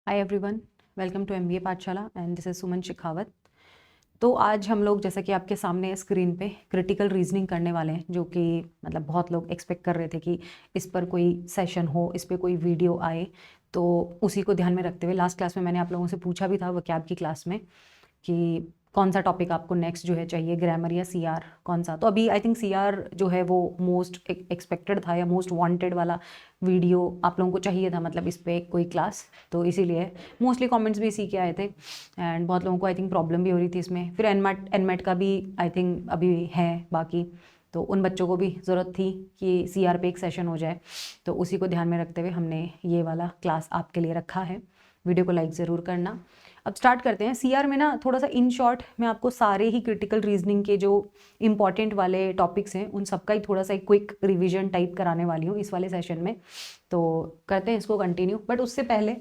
Hi everyone, welcome to MBA Pathshala and this is Suman Shekhawat. तो आज हम लोग जैसा कि आपके सामने स्क्रीन पे क्रिटिकल रीजनिंग करने वाले हैं, जो कि मतलब बहुत लोग एक्सपेक्ट कर रहे थे कि इस पर कोई सेशन हो, इस पर कोई वीडियो आए। तो उसी को ध्यान में रखते हुए लास्ट क्लास में मैंने आप लोगों से पूछा भी था वोकैब की क्लास में कि कौन सा टॉपिक आपको नेक्स्ट जो है चाहिए, ग्रामर या सीआर, कौन सा। तो अभी आई थिंक सीआर जो है वो मोस्ट एक्सपेक्टेड था या मोस्ट वांटेड वाला वीडियो आप लोगों को चाहिए था, मतलब इस पे कोई क्लास। तो इसीलिए मोस्टली कमेंट्स भी इसी के आए थे एंड बहुत लोगों को आई थिंक प्रॉब्लम भी हो रही थी इसमें। फिर एनमेट का भी आई थिंक अभी है बाकी, तो उन बच्चों को भी ज़रूरत थी कि सीआर पे एक सेशन हो जाए। तो उसी को ध्यान में रखते हुए हमने ये वाला क्लास आपके लिए रखा है। वीडियो को लाइक ज़रूर करना। अब स्टार्ट करते हैं। सीआर में ना थोड़ा सा इन शॉर्ट मैं आपको सारे ही क्रिटिकल रीजनिंग के जो इंपॉर्टेंट वाले टॉपिक्स हैं उन सबका ही थोड़ा सा एक क्विक रिवीजन टाइप कराने वाली हूँ इस वाले सेशन में। तो करते हैं इसको कंटिन्यू, बट उससे पहले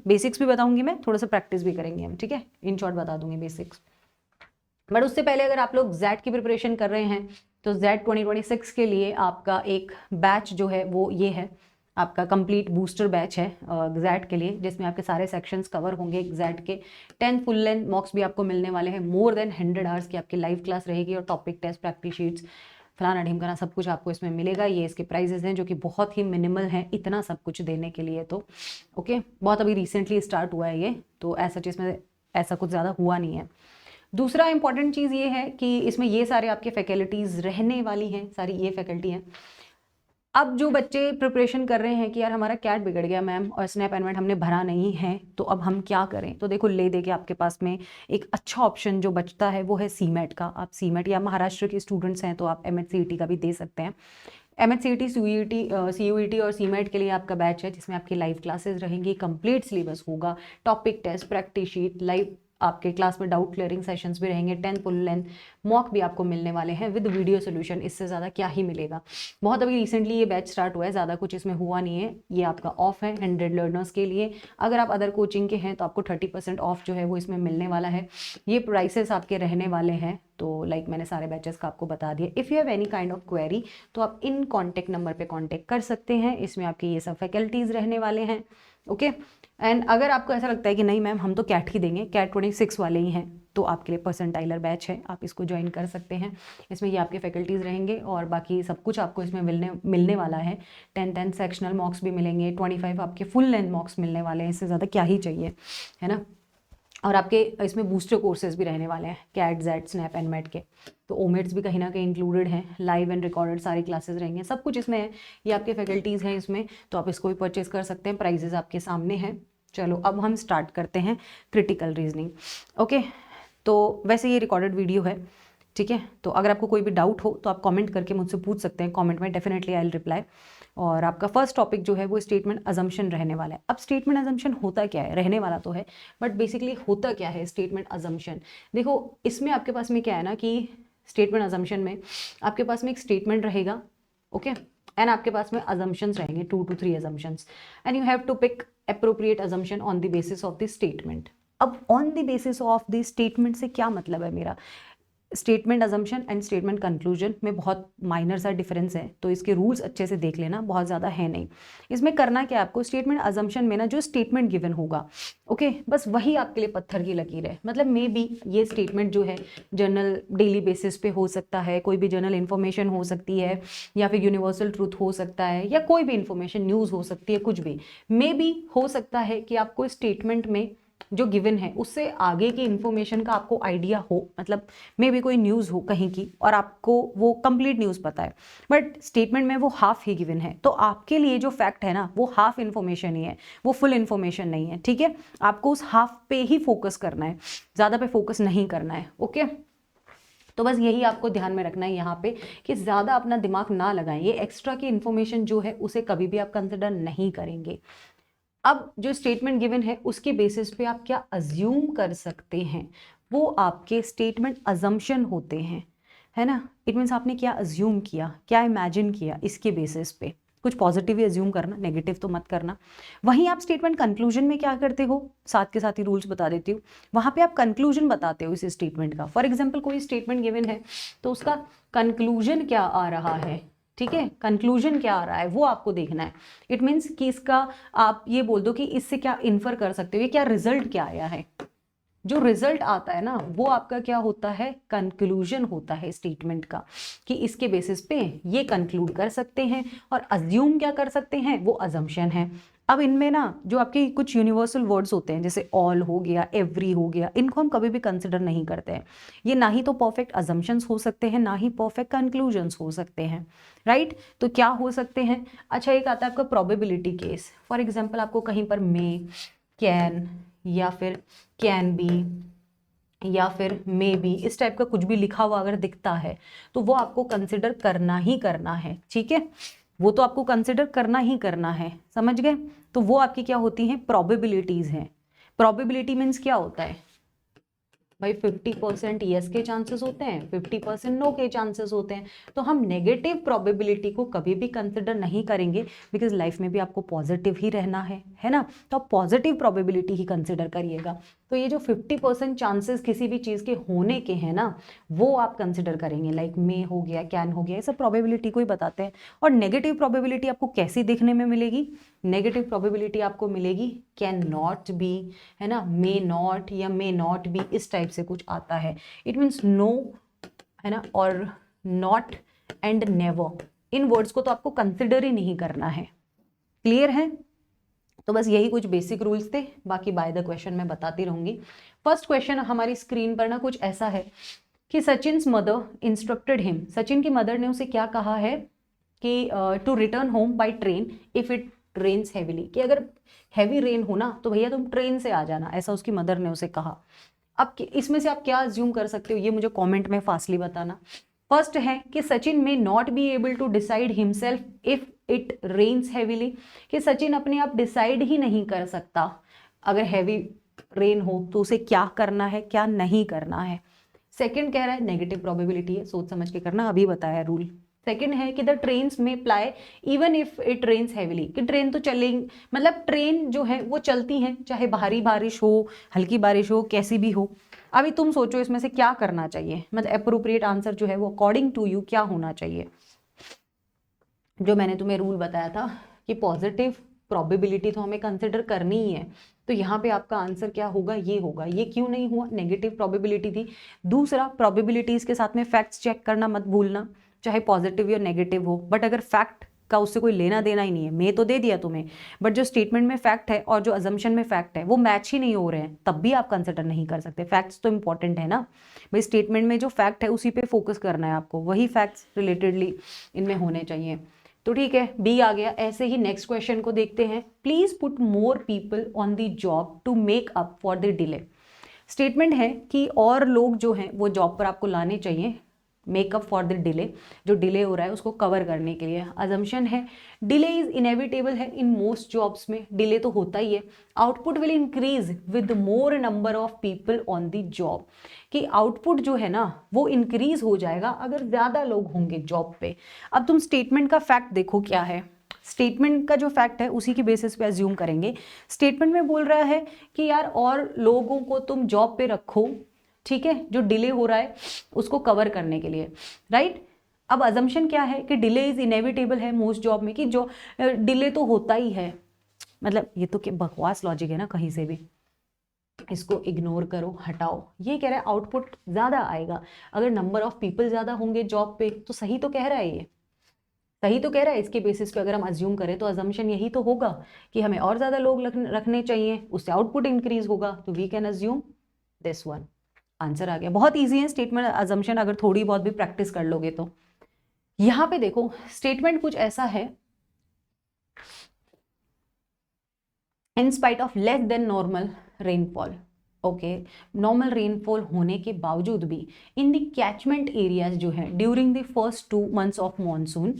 बेसिक्स भी बताऊंगी मैं, थोड़ा सा प्रैक्टिस भी करेंगे हम, ठीक है। इन शॉर्ट बता दूंगी बेसिक्स, बट उससे पहले अगर आप लोग जेड की प्रिपरेशन कर रहे हैं तो जेड 2026 के लिए आपका एक बैच जो है वो ये है, आपका कंप्लीट बूस्टर बैच है जेड के लिए, जिसमें आपके सारे सेक्शंस कवर होंगे जेड के। 10 फुल लेंथ मॉक्स भी आपको मिलने वाले हैं, मोर देन 100 आवर्स की आपकी लाइव क्लास रहेगी और टॉपिक टेस्ट, प्रैक्टिस शीट्स, फलाना ढिमकाना सब कुछ आपको इसमें मिलेगा। ये इसके प्राइजेस हैं जो कि बहुत ही मिनिमल हैं इतना सब कुछ देने के लिए। तो ओके, बहुत अभी रिसेंटली स्टार्ट हुआ है ये, तो ऐसा चीज़ में ऐसा कुछ ज़्यादा हुआ नहीं है। दूसरा इंपॉर्टेंट चीज़ ये है कि इसमें ये सारे आपके फैकल्टीज़ रहने वाली हैं, सारी ये फैकल्टी हैं। अब जो बच्चे प्रिपरेशन कर रहे हैं कि यार हमारा कैट बिगड़ गया मैम और स्नैप एनमेट हमने भरा नहीं है, तो अब हम क्या करें। तो देखो, ले दे के आपके पास में एक अच्छा ऑप्शन जो बचता है वो है सीमेट का। आप सीमेट या महाराष्ट्र के स्टूडेंट्स हैं तो आप एमएचसीईटी का भी दे सकते हैं। एमएचसीईटी, सीयूईटी और सीमेट के लिए आपका बैच है जिसमें आपकी लाइव क्लासेस रहेंगी, कंप्लीट सिलेबस होगा, topic test, practice sheet, live आपके क्लास में डाउट क्लियरिंग सेशंस भी रहेंगे, 10 फुल लेंथ मॉक भी आपको मिलने वाले हैं विद वीडियो सोल्यूशन। इससे ज़्यादा क्या ही मिलेगा। बहुत अभी रिसेंटली ये बैच स्टार्ट हुआ है, ज़्यादा कुछ इसमें हुआ नहीं है। ये आपका ऑफ है 100 लर्नर्स के लिए। अगर आप अदर कोचिंग के हैं तो आपको 30% ऑफ जो है वो इसमें मिलने वाला है। ये प्राइसेस आपके रहने वाले हैं। तो लाइक मैंने सारे बैचेस का आपको बता दिया। If you have any kind of query तो आप इन कॉन्टैक्ट नंबर पे कॉन्टैक्ट कर सकते हैं। इसमें आपके ये सब फैकल्टीज़ रहने वाले हैं, ओके। एंड अगर आपको ऐसा लगता है कि नहीं मैम हम तो कैट ही देंगे, कैट 26 वाले ही हैं, तो आपके लिए परसेंटाइलर बैच है, आप इसको ज्वाइन कर सकते हैं। इसमें ये आपके फैकल्टीज़ रहेंगे और बाकी सब कुछ आपको इसमें मिलने वाला है। 10 सेक्शनल मॉक्स भी मिलेंगे, 25 आपके फुल लेंथ मॉक्स मिलने वाले हैं। इससे ज़्यादा क्या ही चाहिए, है ना। और आपके इसमें बूस्टर कोर्सेज भी रहने वाले हैं, कैट, जेड, स्नैप, एनमेट के। तो ओमेट्स भी कहीं ना कहीं इंक्लूडेड हैं, लाइव एंड रिकॉर्डेड सारी क्लासेस रहेंगे, सब कुछ इसमें है। ये आपके फैकल्टीज़ हैं इसमें, तो आप इसको भी परचेज कर सकते हैं। प्राइजेज आपके सामने हैं। चलो अब हम स्टार्ट करते हैं क्रिटिकल रीजनिंग, ओके। तो वैसे ये रिकॉर्डेड वीडियो है, ठीक है। तो अगर आपको कोई भी डाउट हो तो आप कमेंट करके मुझसे पूछ सकते हैं, कमेंट में डेफिनेटली आई विल रिप्लाई। और आपका फर्स्ट टॉपिक जो है वो स्टेटमेंट अजम्पशन रहने वाला है। अब स्टेटमेंट अजम्पशन होता क्या है, रहने वाला तो है बट बेसिकली होता क्या है स्टेटमेंट अजम्पशन। देखो, इसमें आपके पास में क्या है ना कि स्टेटमेंट अजम्पशन में आपके पास में एक स्टेटमेंट रहेगा, ओके, एंड आपके पास में अजम्पशंस रहेंगे 2 to 3 assumptions, and you have to pick appropriate assumption on the basis of the statement. अब on the basis of the statement से क्या मतलब है मेरा। Statement assumption and statement conclusion में बहुत माइनर सा डिफरेंस है, तो इसके रूल्स अच्छे से देख लेना, बहुत ज़्यादा है नहीं। इसमें करना क्या है आपको, स्टेटमेंट अजम्पशन में ना जो स्टेटमेंट गिवन होगा, ओके, बस वही आपके लिए पत्थर की लकीर है। मतलब मे बी ये स्टेटमेंट जो है जनरल डेली बेसिस पे हो सकता है, कोई भी जनरल इन्फॉर्मेशन हो सकती है, या फिर यूनिवर्सल ट्रूथ हो सकता है, या कोई भी इन्फॉर्मेशन, न्यूज़ हो सकती है, कुछ भी। मे बी हो सकता है कि आपको स्टेटमेंट में जो गिवन है उससे आगे की इन्फॉर्मेशन का आपको आइडिया हो, मतलब मे बी कोई न्यूज़ हो कहीं की और आपको वो कंप्लीट न्यूज़ पता है, बट स्टेटमेंट में वो हाफ ही गिवन है, तो आपके लिए जो फैक्ट है ना वो हाफ इन्फॉर्मेशन ही है, वो फुल इन्फॉर्मेशन नहीं है, ठीक है। आपको उस हाफ पे ही फोकस करना है, ज़्यादा पे फोकस नहीं करना है, ओके। तो बस यही आपको ध्यान में रखना है यहाँ पे कि ज़्यादा अपना दिमाग ना लगाएं, ये एक्स्ट्रा की इन्फॉर्मेशन जो है उसे कभी भी आप कंसिडर नहीं करेंगे। अब जो स्टेटमेंट गिवन है उसके बेसिस पे आप क्या अज्यूम कर सकते हैं, वो आपके स्टेटमेंट अजम्पशन होते हैं, है ना। इट मीन्स आपने क्या अज्यूम किया, क्या इमेजिन किया, इसके बेसिस पे कुछ पॉजिटिव ही अज्यूम करना, नेगेटिव तो मत करना। वहीं आप स्टेटमेंट कंक्लूजन में क्या करते हो, साथ के साथ ही रूल्स बता देती हूँ, वहाँ पे आप कंक्लूजन बताते हो इस स्टेटमेंट का। फॉर एग्जाम्पल कोई स्टेटमेंट गिवन है तो उसका कंक्लूजन क्या आ रहा है, ठीक है, कंक्लूजन क्या आ रहा है वो आपको देखना है। इट मीन्स कि इसका आप ये बोल दो कि इससे क्या इन्फर कर सकते हो, ये क्या रिजल्ट क्या आया है। जो रिजल्ट आता है ना वो आपका क्या होता है, कंक्लूजन होता है स्टेटमेंट का, कि इसके बेसिस पे ये कंक्लूड कर सकते हैं। और अज्यूम क्या कर सकते हैं, वो अजम्पशन है। अब इनमें ना जो आपके कुछ यूनिवर्सल वर्ड्स होते हैं जैसे ऑल हो गया, एवरी हो गया, इनको हम कभी भी कंसिडर नहीं करते हैं। ये ना ही तो परफेक्ट अजम्पशंस हो सकते हैं, ना ही परफेक्ट कंक्लूजन्स हो सकते हैं, राइट। तो क्या हो सकते हैं, अच्छा एक आता है आपका प्रोबेबिलिटी केस। फॉर एग्जाम्पल आपको कहीं पर मे, कैन या फिर कैन बी या फिर मे बी इस टाइप का कुछ भी लिखा हुआ अगर दिखता है तो वो आपको कंसिडर करना ही करना है, ठीक है। वो तो आपको कंसिडर करना ही करना है, समझ गए। तो वो आपकी क्या होती हैं, प्रोबेबिलिटीज हैं। प्रोबेबिलिटी मीन्स क्या होता है भाई, 50% यस के चांसेस होते हैं, 50% नो के चांसेस होते हैं। तो हम नेगेटिव प्रोबेबिलिटी को कभी भी कंसिडर नहीं करेंगे, बिकॉज लाइफ में भी आपको पॉजिटिव ही रहना है ना। तो आप पॉजिटिव प्रोबेबिलिटी ही कंसिडर करिएगा। तो ये जो 50% चांसेस किसी भी चीज़ के होने के हैं ना, वो आप कंसिडर करेंगे। लाइक मे हो गया, कैन हो गया, ये सब प्रोबेबिलिटी को ही बताते हैं। और नेगेटिव प्रोबेबिलिटी आपको कैसी देखने में मिलेगी, नेगेटिव प्रोबेबिलिटी आपको मिलेगी कैन नॉट बी, है ना, मे नॉट या मे नॉट बी, इस टाइप से कुछ आता है। इट मीन्स नो, है ना, और not and never, in words को तो आपको कंसिडर ही नहीं करना है। क्लियर है। तो बस यही कुछ बेसिक रूल्स थे, बाकी बाय द क्वेश्चन मैं बताती रहूंगी। फर्स्ट क्वेश्चन हमारी स्क्रीन पर ना कुछ ऐसा है कि Sachin's mother instructed him, Sachin की मदर ने उसे क्या कहा है कि to return home by train if it rains heavily, कि अगर हैवी रेन हो ना तो भैया तुम ट्रेन से आ जाना, ऐसा उसकी मदर ने उसे कहा। अब इसमें से आप क्या अज्यूम कर सकते हो, ये मुझे कमेंट में फास्टली बताना। फर्स्ट है कि Sachin may not be able to decide himself if it rains heavily, कि सचिन अपने आप डिसाइड ही नहीं कर सकता अगर हैवी रेन हो तो उसे क्या करना है, क्या नहीं करना है। सेकंड कह रहा है नेगेटिव प्रोबेबिलिटी है, सोच समझ के करना, अभी बताया रूल। सेकंड है कि the trains may ply even if it rains heavily, कि ट्रेन तो चलेंगी, मतलब ट्रेन जो है वो चलती हैं चाहे भारी बारिश हो, हल्की बारिश हो, कैसी भी हो। अभी तुम सोचो इसमें से क्या करना चाहिए, मतलब अप्रोप्रिएट आंसर जो है वो अकॉर्डिंग टू यू क्या होना चाहिए। जो मैंने तुम्हें रूल बताया था कि पॉजिटिव प्रोबेबिलिटी तो हमें कंसिडर करनी ही है, तो यहाँ पे आपका आंसर क्या होगा, ये होगा। ये क्यों नहीं हुआ, नेगेटिव प्रोबेबिलिटी थी। दूसरा, प्रोबेबिलिटीज के साथ में फैक्ट्स चेक करना मत भूलना, चाहे पॉजिटिव या नेगेटिव हो, बट अगर फैक्ट का उससे कोई लेना देना ही नहीं है, मैं तो दे दिया तुम्हें, बट जो स्टेटमेंट में फैक्ट है और जो अजम्पशन में फैक्ट है वो मैच ही नहीं हो रहे हैं, तब भी आप कंसिडर नहीं कर सकते। फैक्ट्स तो इंपॉर्टेंट है ना भाई, स्टेटमेंट में जो फैक्ट है उसी पे फोकस करना है आपको, वही फैक्ट्स रिलेटेडली इनमें होने चाहिए। तो ठीक है, बी आ गया। ऐसे ही नेक्स्ट क्वेश्चन को देखते हैं। Please put more people on the job to make up for the delay. Statement है कि और लोग जो हैं वो जॉब पर आपको लाने चाहिए, मेकअप फॉर द डिले, जो डिले हो रहा है उसको कवर करने के लिए। अजम्पशन है डिले इज इनएविटेबल है इन मोस्ट जॉब्स में, डिले तो होता ही है। Output will increase with more number of people on the job, कि आउटपुट जो है ना वो इंक्रीज हो जाएगा अगर ज्यादा लोग होंगे जॉब पे। अब तुम स्टेटमेंट का फैक्ट देखो क्या है, स्टेटमेंट का जो फैक्ट है उसी की बेसिस पे अज्यूम करेंगे। स्टेटमेंट में बोल रहा है कि यार और लोगों को तुम जॉब पे रखो, ठीक है, जो डिले हो रहा है उसको कवर करने के लिए, राइट। अब अजम्पशन क्या है कि डिले इज इनएविटेबल है मोस्ट जॉब में, कि जो डिले तो होता ही है। मतलब ये तो क्या बकवास लॉजिक है ना, कहीं से भी इसको इग्नोर करो, हटाओ। ये कह रहा है आउटपुट ज्यादा आएगा अगर नंबर ऑफ पीपल ज्यादा होंगे जॉब पे, तो सही तो कह रहा है, ये सही तो कह रहा है। इसके बेसिस पे अगर हम अज्यूम करें तो अजम्पशन यही तो होगा कि हमें और ज्यादा लोग रखने चाहिए, उससे आउटपुट इंक्रीज होगा। तो we can assume this one. Answer आ गया। बहुत इजी है स्टेटमेंट अजम्पशन, अगर थोड़ी बहुत भी प्रैक्टिस कर लोगे तो। यहां पे देखो स्टेटमेंट कुछ ऐसा है, in spite of less than normal rainfall, okay, normal rainfall होने के बावजूद भी इन द कैचमेंट एरियाज जो है during the first 2 months of monsoon,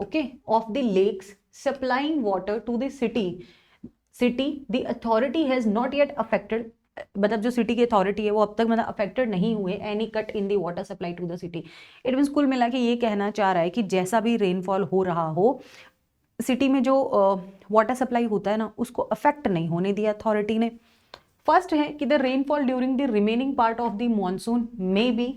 okay, of the lakes supplying water to the city the authority has not yet affected, मतलब जो city की authority है वो अब तक मतलब अफेक्टेड नहीं हुए any cut in the water supply to the city. It means कुल मिला के ये कहना चाह रहा है कि जैसा भी रेनफॉल हो रहा हो, सिटी में जो वाटर सप्लाई होता है ना उसको अफेक्ट नहीं होने दिया अथॉरिटी ने। फर्स्ट है कि the rainfall during the remaining part of the monsoon may be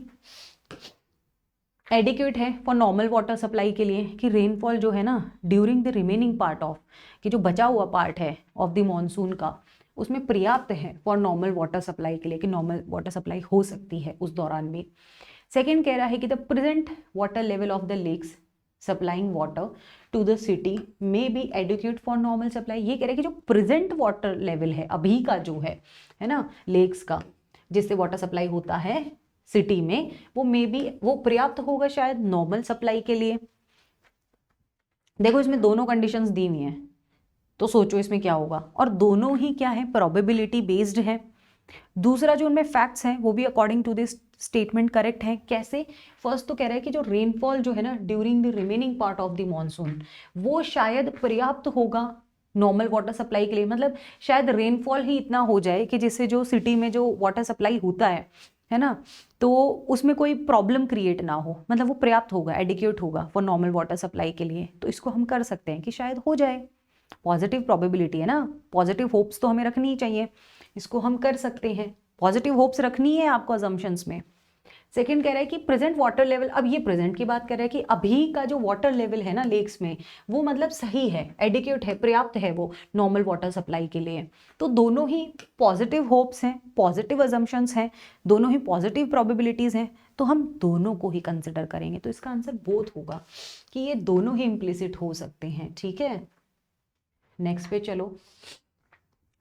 adequate है फॉर नॉर्मल वाटर सप्लाई के लिए, कि रेनफॉल जो है ना during the remaining part of, कि जो बचा हुआ पार्ट है ऑफ द मॉनसून का, उसमें पर्याप्त है फॉर नॉर्मल वाटर सप्लाई के लिए, कि नॉर्मल वाटर सप्लाई हो सकती है उस दौरान भी। सेकेंड कह रहा है कि the present water level of the lakes supplying water to the city may be adequate for normal supply. ये कह रहे हैं कि जो प्रेजेंट वाटर लेवल है अभी का जो है ना लेक्स का, जिससे वाटर सप्लाई होता है सिटी में, वो मे बी वो पर्याप्त होगा शायद नॉर्मल सप्लाई के लिए। देखो इसमें दोनों कंडीशंस दी हुई हैं, तो सोचो इसमें क्या होगा, और दोनों ही क्या है, प्रोबेबिलिटी बेस्ड है। दूसरा जो उनमें फैक्ट्स हैं वो भी according to this statement correct है। कैसे? फर्स्ट तो कह रहा है कि जो रेनफॉल जो है ना during the remaining part of the monsoon, वो शायद पर्याप्त होगा नॉर्मल वाटर सप्लाई के लिए। मतलब शायद रेनफॉल ही इतना हो जाए कि जिससे जो सिटी में जो वाटर सप्लाई होता है ना, तो उसमें कोई प्रॉब्लम क्रिएट ना हो, मतलब वो पर्याप्त होगा, एडिक्वेट होगा फॉर नॉर्मल वाटर सप्लाई के लिए। तो इसको हम कर सकते हैं कि शायद हो जाए, पॉजिटिव प्रोबेबिलिटी है ना, पॉजिटिव होप्स तो हमें रखनी ही चाहिए, इसको हम कर सकते हैं, पॉजिटिव होप्स रखनी है आपको अजम्पशंस में। सेकंड कह रहा है कि प्रेजेंट वाटर लेवल, अब ये प्रेजेंट की बात कर रहा है कि अभी का जो वाटर लेवल है ना लेक्स में, वो मतलब सही है, एडिक्वेट है, पर्याप्त है वो नॉर्मल वाटर सप्लाई के लिए। तो दोनों ही पॉजिटिव होप्स हैं, पॉजिटिव अजम्पशंस हैं, दोनों ही पॉजिटिव प्रोबेबिलिटीज हैं, तो हम दोनों को ही कंसिडर करेंगे। तो इसका आंसर बोथ होगा कि ये दोनों ही इम्प्लिसिट हो सकते हैं। ठीक है, नेक्स्ट पे चलो।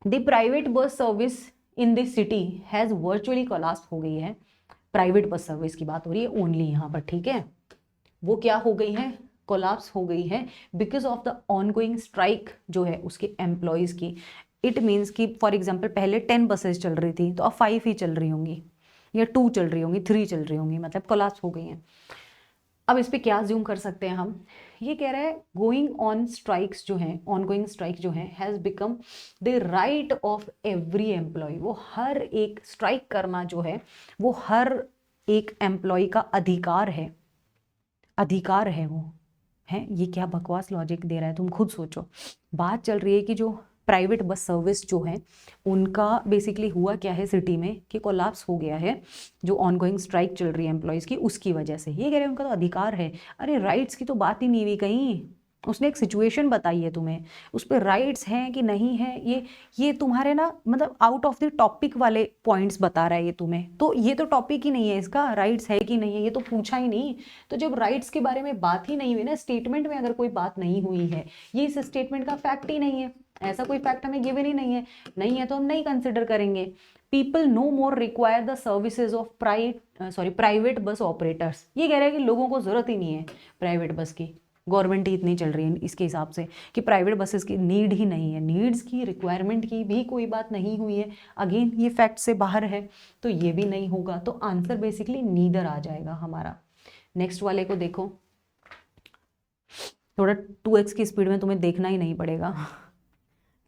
The private bus service in this city has virtually collapse हो गई है। प्राइवेट बस सर्विस की बात हो रही है ओनली यहाँ पर, ठीक है। वो क्या हो गई है, कोलैप्स हो गई है because of the ongoing strike जो है उसके एम्प्लॉयज़ की। इट मीन्स कि फॉर एग्जाम्पल पहले 10 बसेज चल रही थी, तो अब 5 ही चल रही होंगी, या 2 चल रही होंगी, 3 चल रही होंगी, मतलब कोलैप्स हो गई हैं। अब इस पर क्या ज्यूम कर सकते हैं हम, ये कह रहा है गोइंग ऑन स्ट्राइक्स जो हैं, ऑन गोइंग स्ट्राइक जो हैं, has become the right of every employ. वो हर एक स्ट्राइक करना जो है वो हर एक एम्प्लॉय का अधिकार है, अधिकार है वो है। ये क्या बकवास लॉजिक दे रहा है, तुम खुद सोचो। बात चल रही है कि जो प्राइवेट बस सर्विस जो है उनका बेसिकली हुआ क्या है सिटी में, कि कोलैप्स हो गया है, जो ऑनगोइंग स्ट्राइक चल रही है एम्प्लॉयज़ की, उसकी वजह से। ये कह रहे हैं उनका तो अधिकार है। अरे राइट्स की तो बात ही नहीं हुई कहीं, उसने एक सिचुएशन बताई है तुम्हें, उस पर राइट्स हैं कि नहीं है, ये तुम्हारे ना मतलब आउट ऑफ द टॉपिक वाले पॉइंट्स बता रहा है ये तुम्हें। तो ये तो टॉपिक ही नहीं है इसका, राइट्स है कि नहीं है ये तो पूछा ही नहीं। तो जब राइट्स के बारे में बात ही नहीं हुई ना, स्टेटमेंट में अगर कोई बात नहीं हुई है, ये इस स्टेटमेंट का फैक्ट ही नहीं है, ऐसा कोई फैक्ट हमें गिवन ही नहीं है तो हम नहीं कंसिडर करेंगे। People know more require the services of private bus operators. ये कह रहे हैं कि लोगों को जरूरत ही नहीं है प्राइवेट बस की, गवर्नमेंट ही इतनी चल रही है इसके हिसाब से कि प्राइवेट बसेस की नीड ही नहीं है, नीड्स की, रिक्वायरमेंट की भी कोई बात नहीं हुई है। अगेन ये फैक्ट से बाहर है, तो ये भी नहीं होगा, तो आंसर बेसिकली नीदर आ जाएगा हमारा। नेक्स्ट वाले को देखो, थोड़ा 2x की स्पीड में तुम्हें देखना ही नहीं पड़ेगा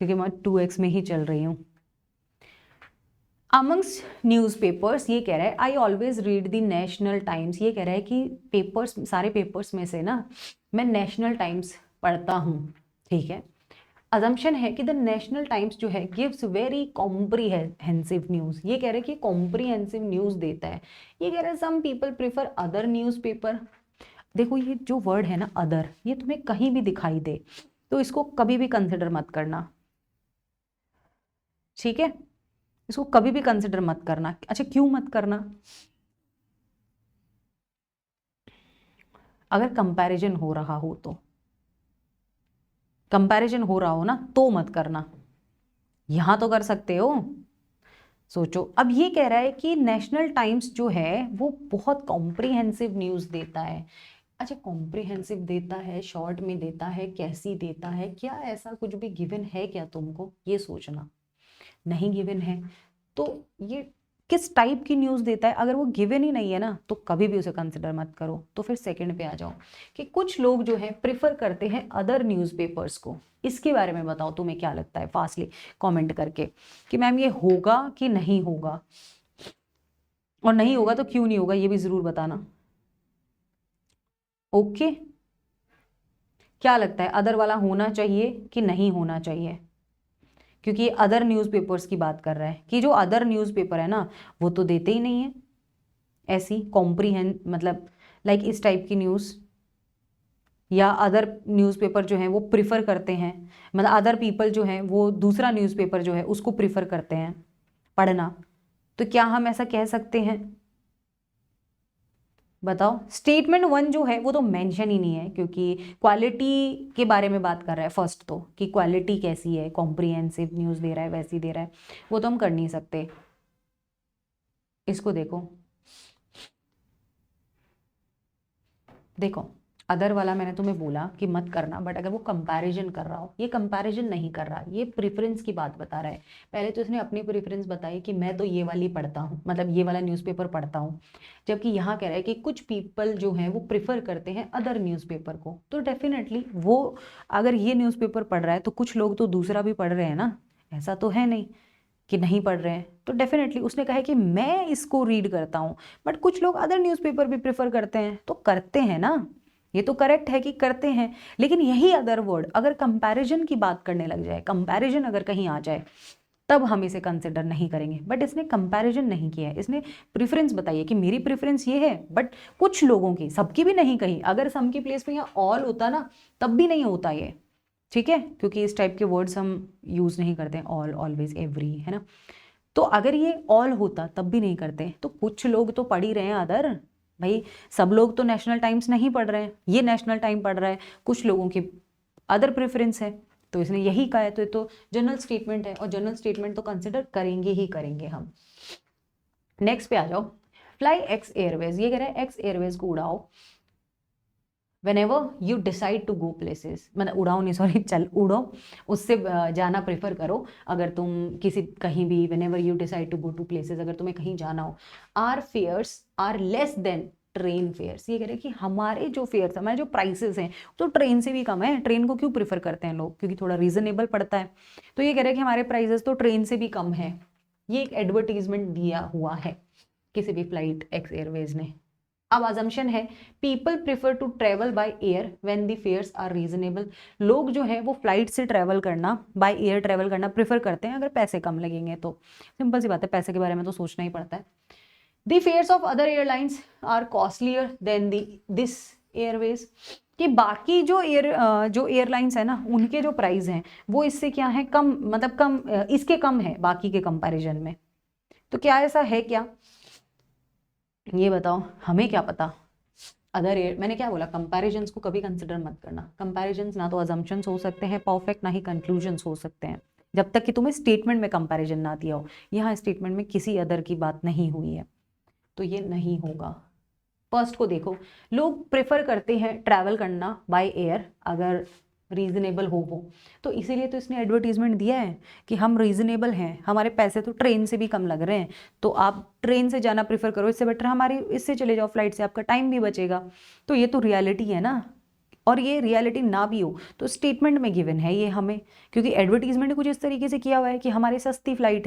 क्योंकि मैं 2x में ही चल रही हूँ। अमंग्स न्यूज़पेपर्स, ये कह रहा है I always read the national times. ये कह रहा है कि पेपर्स, सारे पेपर्स में से ना मैं नेशनल टाइम्स पढ़ता हूँ, ठीक है। अजम्पशन है कि द नेशनल टाइम्स जो है गिव्स वेरी कॉम्प्रीहेंसिव न्यूज़। ये कह रहे हैं कि कॉम्प्रीहेंसिव न्यूज़ देता है। ये कह रहे हैं some people prefer other newspaper. देखो ये जो वर्ड है ना अदर, ये तुम्हें कहीं भी दिखाई दे तो इसको कभी भी कंसिडर मत करना, ठीक है। इसको कभी भी कंसिडर मत करना। अच्छा क्यों मत करना? अगर कंपैरिजन हो रहा हो तो, कंपैरिजन हो रहा हो ना तो मत करना, यहां तो कर सकते हो। सोचो, अब ये कह रहा है कि नेशनल टाइम्स जो है वो बहुत कॉम्प्रिहेंसिव न्यूज़ देता है। अच्छा कॉम्प्रिहेंसिव देता है, शॉर्ट में देता है, कैसी देता है, क्या ऐसा कुछ भी गिवन है क्या तुमको, ये सोचना। नहीं गिवन है तो ये किस टाइप की न्यूज़ देता है, अगर वो गिवन ही नहीं है ना तो कभी भी उसे कंसिडर मत करो। तो फिर सेकंड पे आ जाओ कि कुछ लोग जो है प्रिफर करते हैं अदर न्यूज़पेपर्स को। इसके बारे में बताओ तुम्हें क्या लगता है, फास्टली कमेंट करके कि मैम ये होगा कि नहीं होगा, और नहीं होगा तो क्यों नहीं होगा ये भी ज़रूर बताना। ओके, क्या लगता है अदर वाला होना चाहिए कि नहीं होना चाहिए? क्योंकि ये अदर न्यूज़पेपर्स की बात कर रहा है कि जो अदर न्यूज़पेपर है ना वो तो देते ही नहीं है ऐसी कॉम्प्रीहेंड, मतलब लाइक इस टाइप की न्यूज़, या अदर न्यूज़पेपर जो हैं वो प्रिफर करते हैं, मतलब अदर पीपल जो हैं वो दूसरा न्यूज़पेपर जो है उसको प्रिफर करते हैं पढ़ना, तो क्या हम ऐसा कह सकते हैं? बताओ। स्टेटमेंट 1 जो है वो तो मेंशन ही नहीं है, क्योंकि क्वालिटी के बारे में बात कर रहा है फर्स्ट तो, कि क्वालिटी कैसी है, कॉम्प्रिहेंसिव न्यूज़ दे रहा है, वैसी दे रहा है, वो तो हम कर नहीं सकते। इसको देखो, देखो अदर वाला मैंने तुम्हें बोला कि मत करना, बट अगर वो कंपैरिजन कर रहा हो, ये कंपैरिजन नहीं कर रहा, ये प्रेफरेंस की बात बता रहा है। पहले तो इसने अपनी प्रेफरेंस बताई कि मैं तो ये वाली पढ़ता हूँ, मतलब ये वाला न्यूज़पेपर पढ़ता हूँ, जबकि यहाँ कह रहा है कि कुछ पीपल जो हैं वो प्रिफर करते हैं अदर न्यूज़पेपर को। तो डेफिनेटली वो अगर ये न्यूज़पेपर पढ़ रहा है तो कुछ लोग तो दूसरा भी पढ़ रहे हैं ना, ऐसा तो है नहीं कि नहीं पढ़ रहे हैं। तो डेफिनेटली उसने कहा है कि मैं इसको रीड करता हूँ, बट कुछ लोग अदर न्यूज़पेपर भी प्रेफर करते हैं, तो करते हैं ना, ये तो करेक्ट है कि करते हैं। लेकिन यही अदर वर्ड अगर कंपैरिजन की बात करने लग जाए, कंपैरिजन अगर कहीं आ जाए, तब हम इसे कंसिडर नहीं करेंगे। बट इसने कंपैरिजन नहीं किया है, इसने प्रेफरेंस बताई है कि मेरी प्रेफरेंस ये है, बट कुछ लोगों की, सबकी भी नहीं कही। अगर सम की प्लेस पे यहाँ ऑल होता ना, तब भी नहीं होता ये, ठीक है, क्योंकि इस टाइप के वर्ड्स हम यूज़ नहीं करते हैं, ऑल, ऑलवेज, एवरी, है ना। तो अगर ये ऑल होता तब भी नहीं करते। तो कुछ लोग तो पढ़ ही रहे हैं अदर, भाई सब लोग तो नेशनल टाइम्स नहीं पढ़ रहे हैं, ये नेशनल टाइम पढ़ रहा है, कुछ लोगों की अदर प्रेफरेंस है, तो इसने यही कहा है। तो ये तो जनरल स्टेटमेंट है, और जनरल स्टेटमेंट तो कंसिडर करेंगे ही करेंगे हम। नेक्स्ट पे आ जाओ, फ्लाई एक्स एयरवेज, ये कह रहा है एक्स एयरवेज को उड़ाओ whenever you decide to go places, मतलब उड़ाओ नहीं, सॉरी, चल उड़ो, उससे जाना प्रेफर करो अगर तुम किसी कहीं भी, whenever you decide to go to places, अगर तुम्हें कहीं जाना हो, our fares are less than train fares. ये कह रहे हैं कि हमारे जो फेयर्स, हमारे जो प्राइसेस हैं तो ट्रेन से भी कम है। ट्रेन को क्यों प्रेफर करते हैं लोग? क्योंकि थोड़ा रीजनेबल पड़ता है। तो ये कह रहे हैं कि हमारे प्राइसेस तो ट्रेन से भी कम है। ये एक एडवर्टीजमेंट दिया हुआ है किसी भी फ्लाइट एक्स एयरवेज ने। अब अजम्पशन है people prefer to travel by air when the fares are reasonable. लोग जो है वो फ्लाइट से ट्रेवल करना, बाय एयर ट्रेवल करना प्रेफर करते हैं अगर पैसे कम लगेंगे तो। सिंपल सी बात है, पैसे के बारे में तो सोचना ही पड़ता है। The fares of other airlines are costlier than this airways, कि बाकी जो एयरलाइंस है ना, उनके जो प्राइस हैं वो इससे क्या है, कम, मतलब कम, इसके कम है बाकी के कंपैरिजन में। तो क्या ऐसा है क्या, ये बताओ, हमें क्या पता। अदर एयर, मैंने क्या बोला, कंपैरिजन्स को कभी कंसिडर मत करना। कंपैरिजन्स ना तो अजम्पशंस हो सकते हैं परफेक्ट, ना ही कंक्लूजन्स हो सकते हैं, जब तक कि तुम्हें स्टेटमेंट में कंपैरिजन ना दिया हो। यहाँ स्टेटमेंट में किसी अदर की बात नहीं हुई है, तो ये नहीं होगा। फर्स्ट को देखो, लोग प्रेफर करते हैं ट्रैवल करना बाय एयर अगर रीजनेबल हो वो, तो इसीलिए तो इसने एडवर्टीजमेंट दिया है कि हम रीजनेबल हैं, हमारे पैसे तो ट्रेन से भी कम लग रहे हैं, तो आप ट्रेन से जाना प्रेफर करो, इससे बेटर हमारी इससे चले जाओ फ्लाइट से, आपका टाइम भी बचेगा। तो ये तो रियलिटी है ना, और ये रियलिटी ना भी हो तो स्टेटमेंट में गिवन है ये हमें, क्योंकि एडवर्टीजमेंट कुछ इस तरीके से किया हुआ है कि हमारी सस्ती फ्लाइट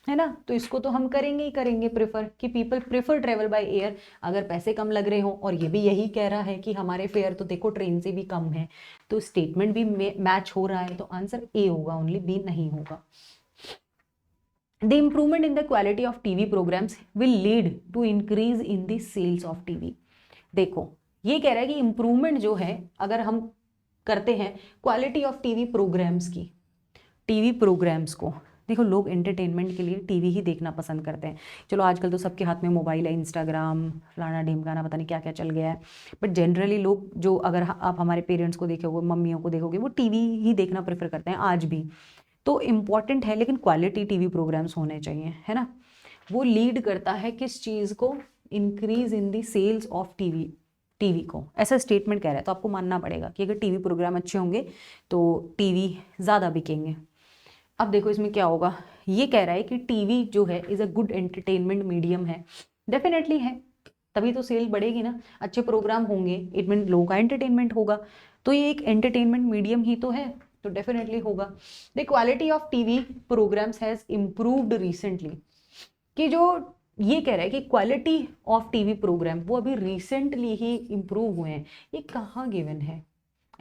है ना, तो इसको तो हम करेंगे ही करेंगे प्रेफर, कि people prefer travel by air अगर पैसे कम लग रहे हो। और ये भी यही कह रहा है कि हमारे फेयर तो देखो ट्रेन से भी कम है, तो स्टेटमेंट भी मैच हो रहा है, तो आंसर ए होगा, ओनली बी नहीं होगा। The improvement in the quality of TV programmes will lead to increase in the sales of TV. देखो ये कह रहा है कि इम्प्रूवमेंट जो है अगर हम करते हैं क्वालिटी ऑफ टीवी प्रोग्राम्स की, टीवी प्रोग्राम्स को, देखो लोग एंटरटेनमेंट के लिए टीवी ही देखना पसंद करते हैं। चलो आजकल तो सबके हाथ में मोबाइल है, इंस्टाग्राम, फलाना ढिमकाना, पता नहीं क्या क्या चल गया है, बट जनरली लोग जो, अगर आप हमारे पेरेंट्स को देखोगे, मम्मियों को देखोगे, वो टीवी ही देखना प्रेफर करते हैं आज भी। तो इम्पॉर्टेंट है, लेकिन क्वालिटी टीवी प्रोग्राम्स होने चाहिए, है ना। वो लीड करता है किस चीज़ को, increase in the sales of TV को, ऐसा स्टेटमेंट कह रहा है। तो आपको मानना पड़ेगा कि अगर टीवी प्रोग्राम अच्छे होंगे तो टीवी ज़्यादा बिकेंगे। अब देखो इसमें क्या होगा, ये कह रहा है कि टीवी जो है is a good entertainment medium है। डेफिनेटली है, तभी तो सेल बढ़ेगी ना, अच्छे प्रोग्राम होंगे, इट मीन लोगों का एंटरटेनमेंट होगा, तो ये एक एंटरटेनमेंट मीडियम ही तो है, तो डेफिनेटली होगा। The quality of TV programmes has improved recently, कि जो ये कह रहा है कि क्वालिटी ऑफ टीवी प्रोग्राम वो अभी रिसेंटली ही इम्प्रूव हुए हैं, ये कहाँ गिवन है,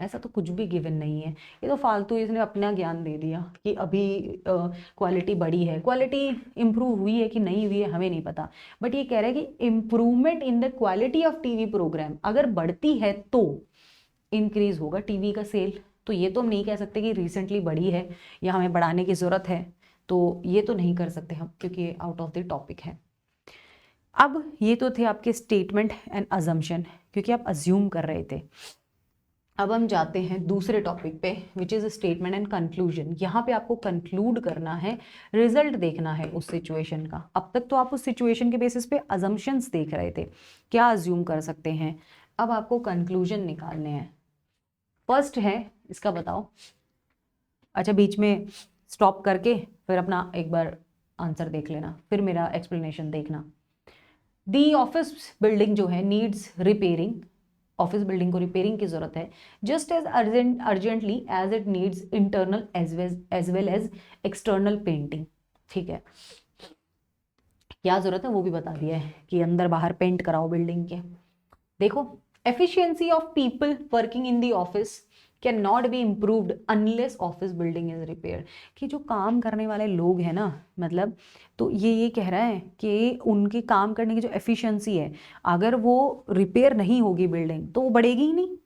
ऐसा तो कुछ भी गिवन नहीं है, ये तो फालतू इसने अपना ज्ञान दे दिया कि अभी क्वालिटी बढ़ी है। क्वालिटी इम्प्रूव हुई है कि नहीं हुई है हमें नहीं पता, बट ये कह रहा है कि improvement in the quality of TV programme अगर बढ़ती है तो इंक्रीज होगा टीवी का सेल। तो ये तो हम नहीं कह सकते कि रिसेंटली बढ़ी है या हमें बढ़ाने की ज़रूरत है, तो ये तो नहीं कर सकते हम क्योंकि ये आउट ऑफ द टॉपिक है। अब ये तो थे आपके स्टेटमेंट एंड अजम्पशन, क्योंकि आप अज्यूम कर रहे थे। अब हम जाते हैं दूसरे टॉपिक पे which is statement and conclusion. यहाँ पे आपको कंक्लूड करना है, रिजल्ट देखना है उस सिचुएशन का। अब तक तो आप उस सिचुएशन के बेसिस पे अजम्पशंस देख रहे थे, क्या अज्यूम कर सकते हैं। अब आपको कंक्लूजन निकालने हैं। फर्स्ट है इसका बताओ। अच्छा, बीच में स्टॉप करके फिर अपना एक बार आंसर देख लेना, फिर मेरा एक्सप्लेनेशन देखना। दी ऑफिस बिल्डिंग जो है नीड्स रिपेयरिंग, ऑफिस बिल्डिंग को रिपेयरिंग की जरूरत है, just as urgently as it needs internal as well as external painting. ठीक है, क्या जरूरत है वो भी बता दिया है कि अंदर बाहर पेंट कराओ बिल्डिंग के। देखो, efficiency of people working in the office can not be improved unless office building is repair. कि जो काम करने वाले लोग हैं ना, मतलब तो ये कह रहा है कि उनके काम करने की जो एफिशिएंसी है, अगर वो रिपेयर नहीं होगी बिल्डिंग तो वो बढ़ेगी ही नहीं।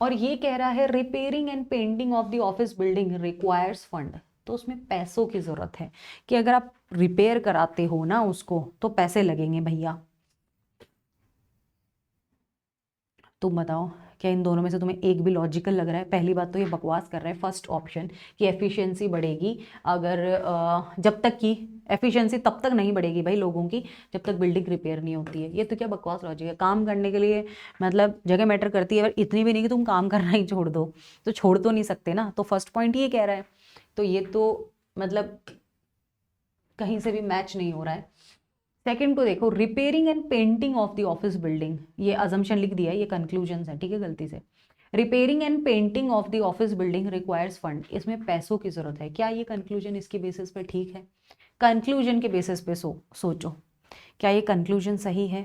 और ये कह रहा है repairing and painting of the office building requires fund. तो उसमें पैसों की जरूरत है कि अगर आप रिपेयर कराते हो ना उसको तो पैसे लगेंगे भैया। तुम बताओ, क्या इन दोनों में से तुम्हें एक भी लॉजिकल लग रहा है? पहली बात तो ये बकवास कर रहा है फर्स्ट ऑप्शन कि एफिशिएंसी बढ़ेगी अगर जब तक की एफिशिएंसी तब तक नहीं बढ़ेगी भाई लोगों की जब तक बिल्डिंग रिपेयर नहीं होती है। ये तो क्या बकवास लॉजिक है। काम करने के लिए मतलब जगह मैटर करती है, अगर इतनी भी नहीं कि तुम काम करना ही छोड़ दो, तो छोड़ तो नहीं सकते ना। तो फर्स्ट पॉइंट ये कह रहा है, तो ये तो मतलब कहीं से भी मैच नहीं हो रहा है। सेकंड को देखो, repairing and painting of the office building, ये अजम्पशन लिख दिया है, ये कंक्लूजन है, ठीक है, गलती से। Repairing and painting of the office building requires fund, इसमें पैसों की जरूरत है। क्या ये कंक्लूजन इसके बेसिस पे ठीक है? कंक्लूजन के बेसिस पे सोचो, क्या ये कंक्लूजन सही है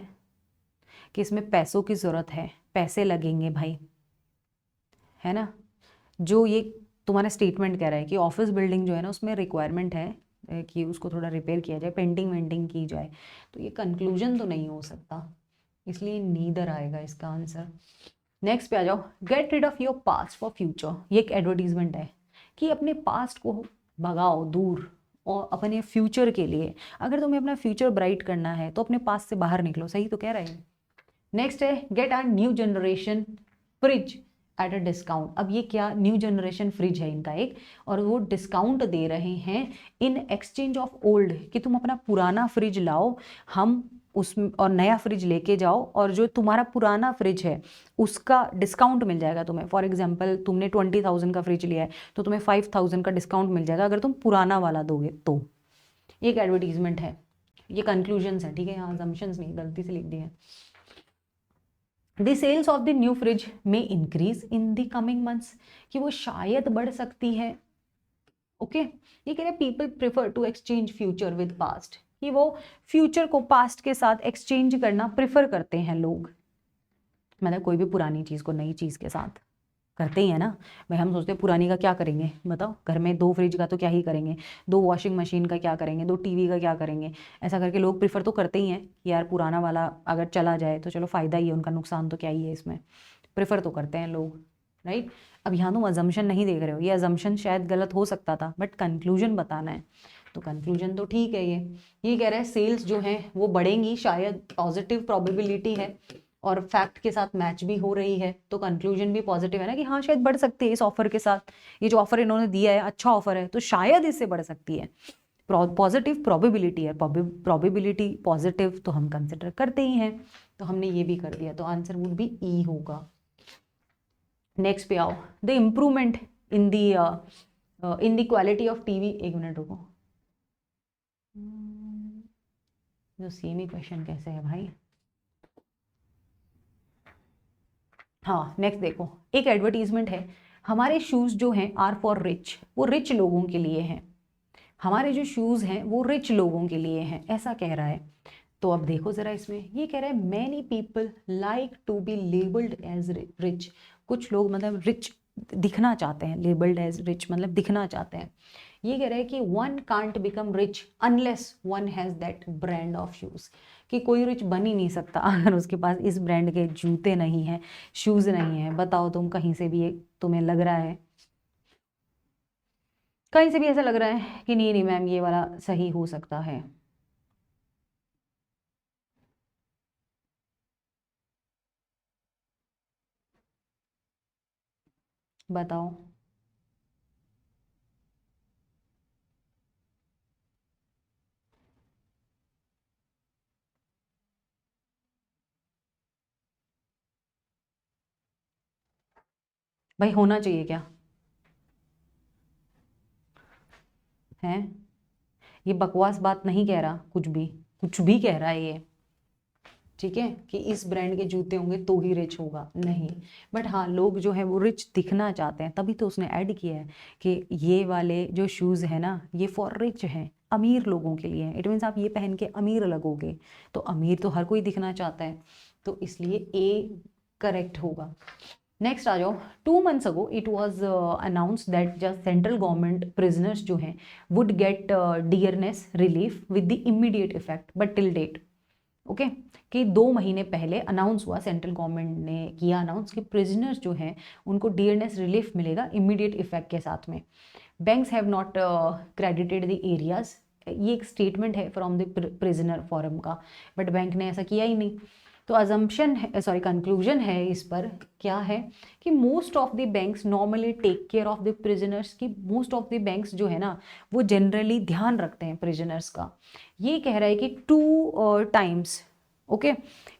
कि इसमें पैसों की जरूरत है, पैसे लगेंगे भाई, है ना? जो ये तुम्हारा स्टेटमेंट कह रहा है कि ऑफिस बिल्डिंग जो है ना उसमें रिक्वायरमेंट है कि उसको थोड़ा रिपेयर किया जाए, पेंटिंग वेंटिंग की जाए, तो ये कंक्लूजन तो नहीं हो सकता, इसलिए नीदर आएगा इसका आंसर। नेक्स्ट पे आ जाओ, get rid of your past for future. ये एक एडवर्टीजमेंट है कि अपने पास्ट को भगाओ दूर और अपने फ्यूचर के लिए, अगर तुम्हें अपना फ्यूचर ब्राइट करना है तो अपने पास्ट से बाहर निकलो। सही तो कह रहे हैं। नेक्स्ट है get a new generation fridge at a discount. अब ये क्या न्यू जनरेशन फ्रिज है इनका एक, और वो डिस्काउंट दे रहे हैं इन एक्सचेंज ऑफ ओल्ड, कि तुम अपना पुराना फ्रिज लाओ, हम उसमें और नया फ्रिज लेके जाओ, और जो तुम्हारा पुराना फ्रिज है उसका डिस्काउंट मिल जाएगा तुम्हें। फॉर एग्जांपल तुमने 20,000 का फ्रिज लिया है तो तुम्हें 5,000 का डिस्काउंट मिल जाएगा अगर तुम पुराना वाला दोगे तो। एक एडवर्टीजमेंट है, ये कंक्लूजन्स है, ठीक है, यहाँ assumptions नहीं, गलती से लिख दिए हैं। The sales of the new fridge may increase in the coming months, कि वो शायद बढ़ सकती है। ओके, ये कह रहे people prefer to exchange future with past, कि वो फ्यूचर को पास्ट के साथ एक्सचेंज करना प्रेफर करते हैं लोग। मतलब कोई भी पुरानी चीज़ को नई चीज़ के साथ करते ही है ना भाई। हम सोचते हैं पुरानी का क्या करेंगे, बताओ, घर में 2 फ्रिज का तो क्या ही करेंगे, 2 वॉशिंग मशीन का क्या करेंगे, 2 टीवी का क्या करेंगे, ऐसा करके लोग प्रिफर तो करते ही हैं कि यार पुराना वाला अगर चला जाए तो चलो फ़ायदा ही है, उनका नुकसान तो क्या ही है इसमें, प्रिफर तो करते हैं लोग, राइट। अब यहाँ तुम अजम्पशन नहीं देख रहे हो, ये अजम्पशन शायद गलत हो सकता था बट कंक्लूजन बताना है, तो कंक्लूजन तो ठीक है। ये कह रहा है सेल्स जो हैं वो बढ़ेंगी, शायद पॉजिटिव प्रोबेबिलिटी है और फैक्ट के साथ मैच भी हो रही है, तो कंक्लूजन भी पॉजिटिव है ना कि हाँ शायद बढ़ सकती है इस ऑफर के साथ। ये जो ऑफर इन्होंने दिया है अच्छा ऑफर है तो शायद इससे बढ़ सकती है। पॉजिटिव प्रोबेबिलिटी है, प्रोबेबिलिटी पॉजिटिव तो हम कंसिडर करते ही हैं, तो हमने ये भी कर दिया, तो आंसर वुड बी ई होगा। नेक्स्ट पे आओ, the improvement in the quality of TV. एक मिनट रुको, जो सेम ही क्वेश्चन कैसे है भाई। हाँ, नेक्स्ट देखो, एक एडवर्टीजमेंट है, हमारे शूज़ जो हैं आर फॉर रिच, वो रिच लोगों के लिए हैं, हमारे जो शूज़ हैं वो रिच लोगों के लिए हैं, ऐसा कह रहा है। तो अब देखो ज़रा इसमें, ये कह रहा है many people like to be labelled as rich, कुछ लोग मतलब रिच दिखना चाहते हैं, लेबल्ड एज रिच मतलब दिखना चाहते हैं। ये कह रहे हैं कि one can't become rich unless one has that brand of shoes, कि कोई रिच बन ही नहीं सकता अगर उसके पास इस ब्रांड के जूते नहीं हैं, शूज़ नहीं हैं। बताओ तुम कहीं से भी तुम्हें लग रहा है, कहीं से भी ऐसा लग रहा है कि नहीं नहीं मैम ये वाला सही हो सकता है? बताओ। भाई होना चाहिए क्या है? ये बकवास बात नहीं कह रहा, कुछ भी कह रहा है ये, ठीक है, कि इस ब्रांड के जूते होंगे तो ही रिच होगा, नहीं। बट हाँ, लोग जो है वो रिच दिखना चाहते हैं, तभी तो उसने ऐड किया है कि ये वाले जो शूज़ है ना ये फॉर रिच हैं, अमीर लोगों के लिए है। इट मीन्स आप ये पहन के अमीर लगोगे, तो अमीर तो हर कोई दिखना चाहता है, तो इसलिए ए करेक्ट होगा। नेक्स्ट आ जाओ। 2 months ago it was announce that just central government prisoners जो हैं would get dearness relief with the immediate effect, but till date okay, कि 2 महीने पहले अनाउंस हुआ, सेंट्रल गवर्नमेंट ने किया अनाउंस कि प्रिजनर्स जो हैं उनको डियरनेस रिलीफ मिलेगा इमीडिएट इफेक्ट के साथ में। Banks have not credited the areas, ये एक स्टेटमेंट है फ्रॉम द प्रिजनर फोरम का, बट बैंक ने ऐसा किया ही नहीं। तो अजम्पशन है, सॉरी कंक्लूजन है इस पर क्या है कि most of the banks normally take care of the prisoners, की मोस्ट ऑफ द बैंक्स जो है ना वो जनरली ध्यान रखते हैं प्रिजनर्स का। ये कह रहा है कि 2 times ओके,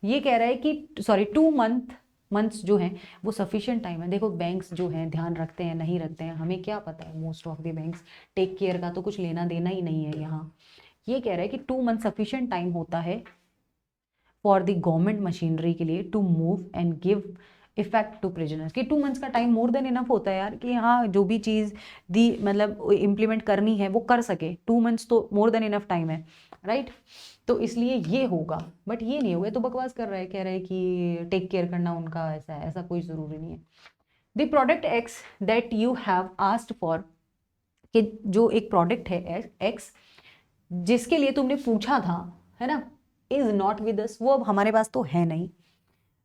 ये कह रहा है कि सॉरी 2 मंथ्स जो हैं वो सफिशिएंट टाइम है। देखो बैंक्स जो हैं ध्यान रखते हैं नहीं रखते हैं हमें क्या पता है, most of the banks take care का तो कुछ लेना देना ही नहीं है यहाँ। ये कह रहा है कि 2 मंथ सफिशिएंट टाइम होता है फॉर द गवर्नमेंट मशीनरी के लिए to move and give effect to prisoners, कि 2 मंथ्स का टाइम मोर देन इनफ होता है यार, कि हाँ जो भी चीज़ दी मतलब इम्प्लीमेंट करनी है वो कर सके। 2 मंथ्स तो मोर देन इनफ टाइम है, राइट? तो इसलिए ये होगा, बट ये नहीं होगा, तो बकवास कर रहा है, कह रहा है कि टेक केयर करना उनका ऐसा है, ऐसा कोई ज़रूरी नहीं है। The product x that you have asked for, कि जो एक प्रोडक्ट है एक्स जिसके लिए तुमने पूछा था, है ना, इज नॉट विद अस, वो अब हमारे पास तो है नहीं,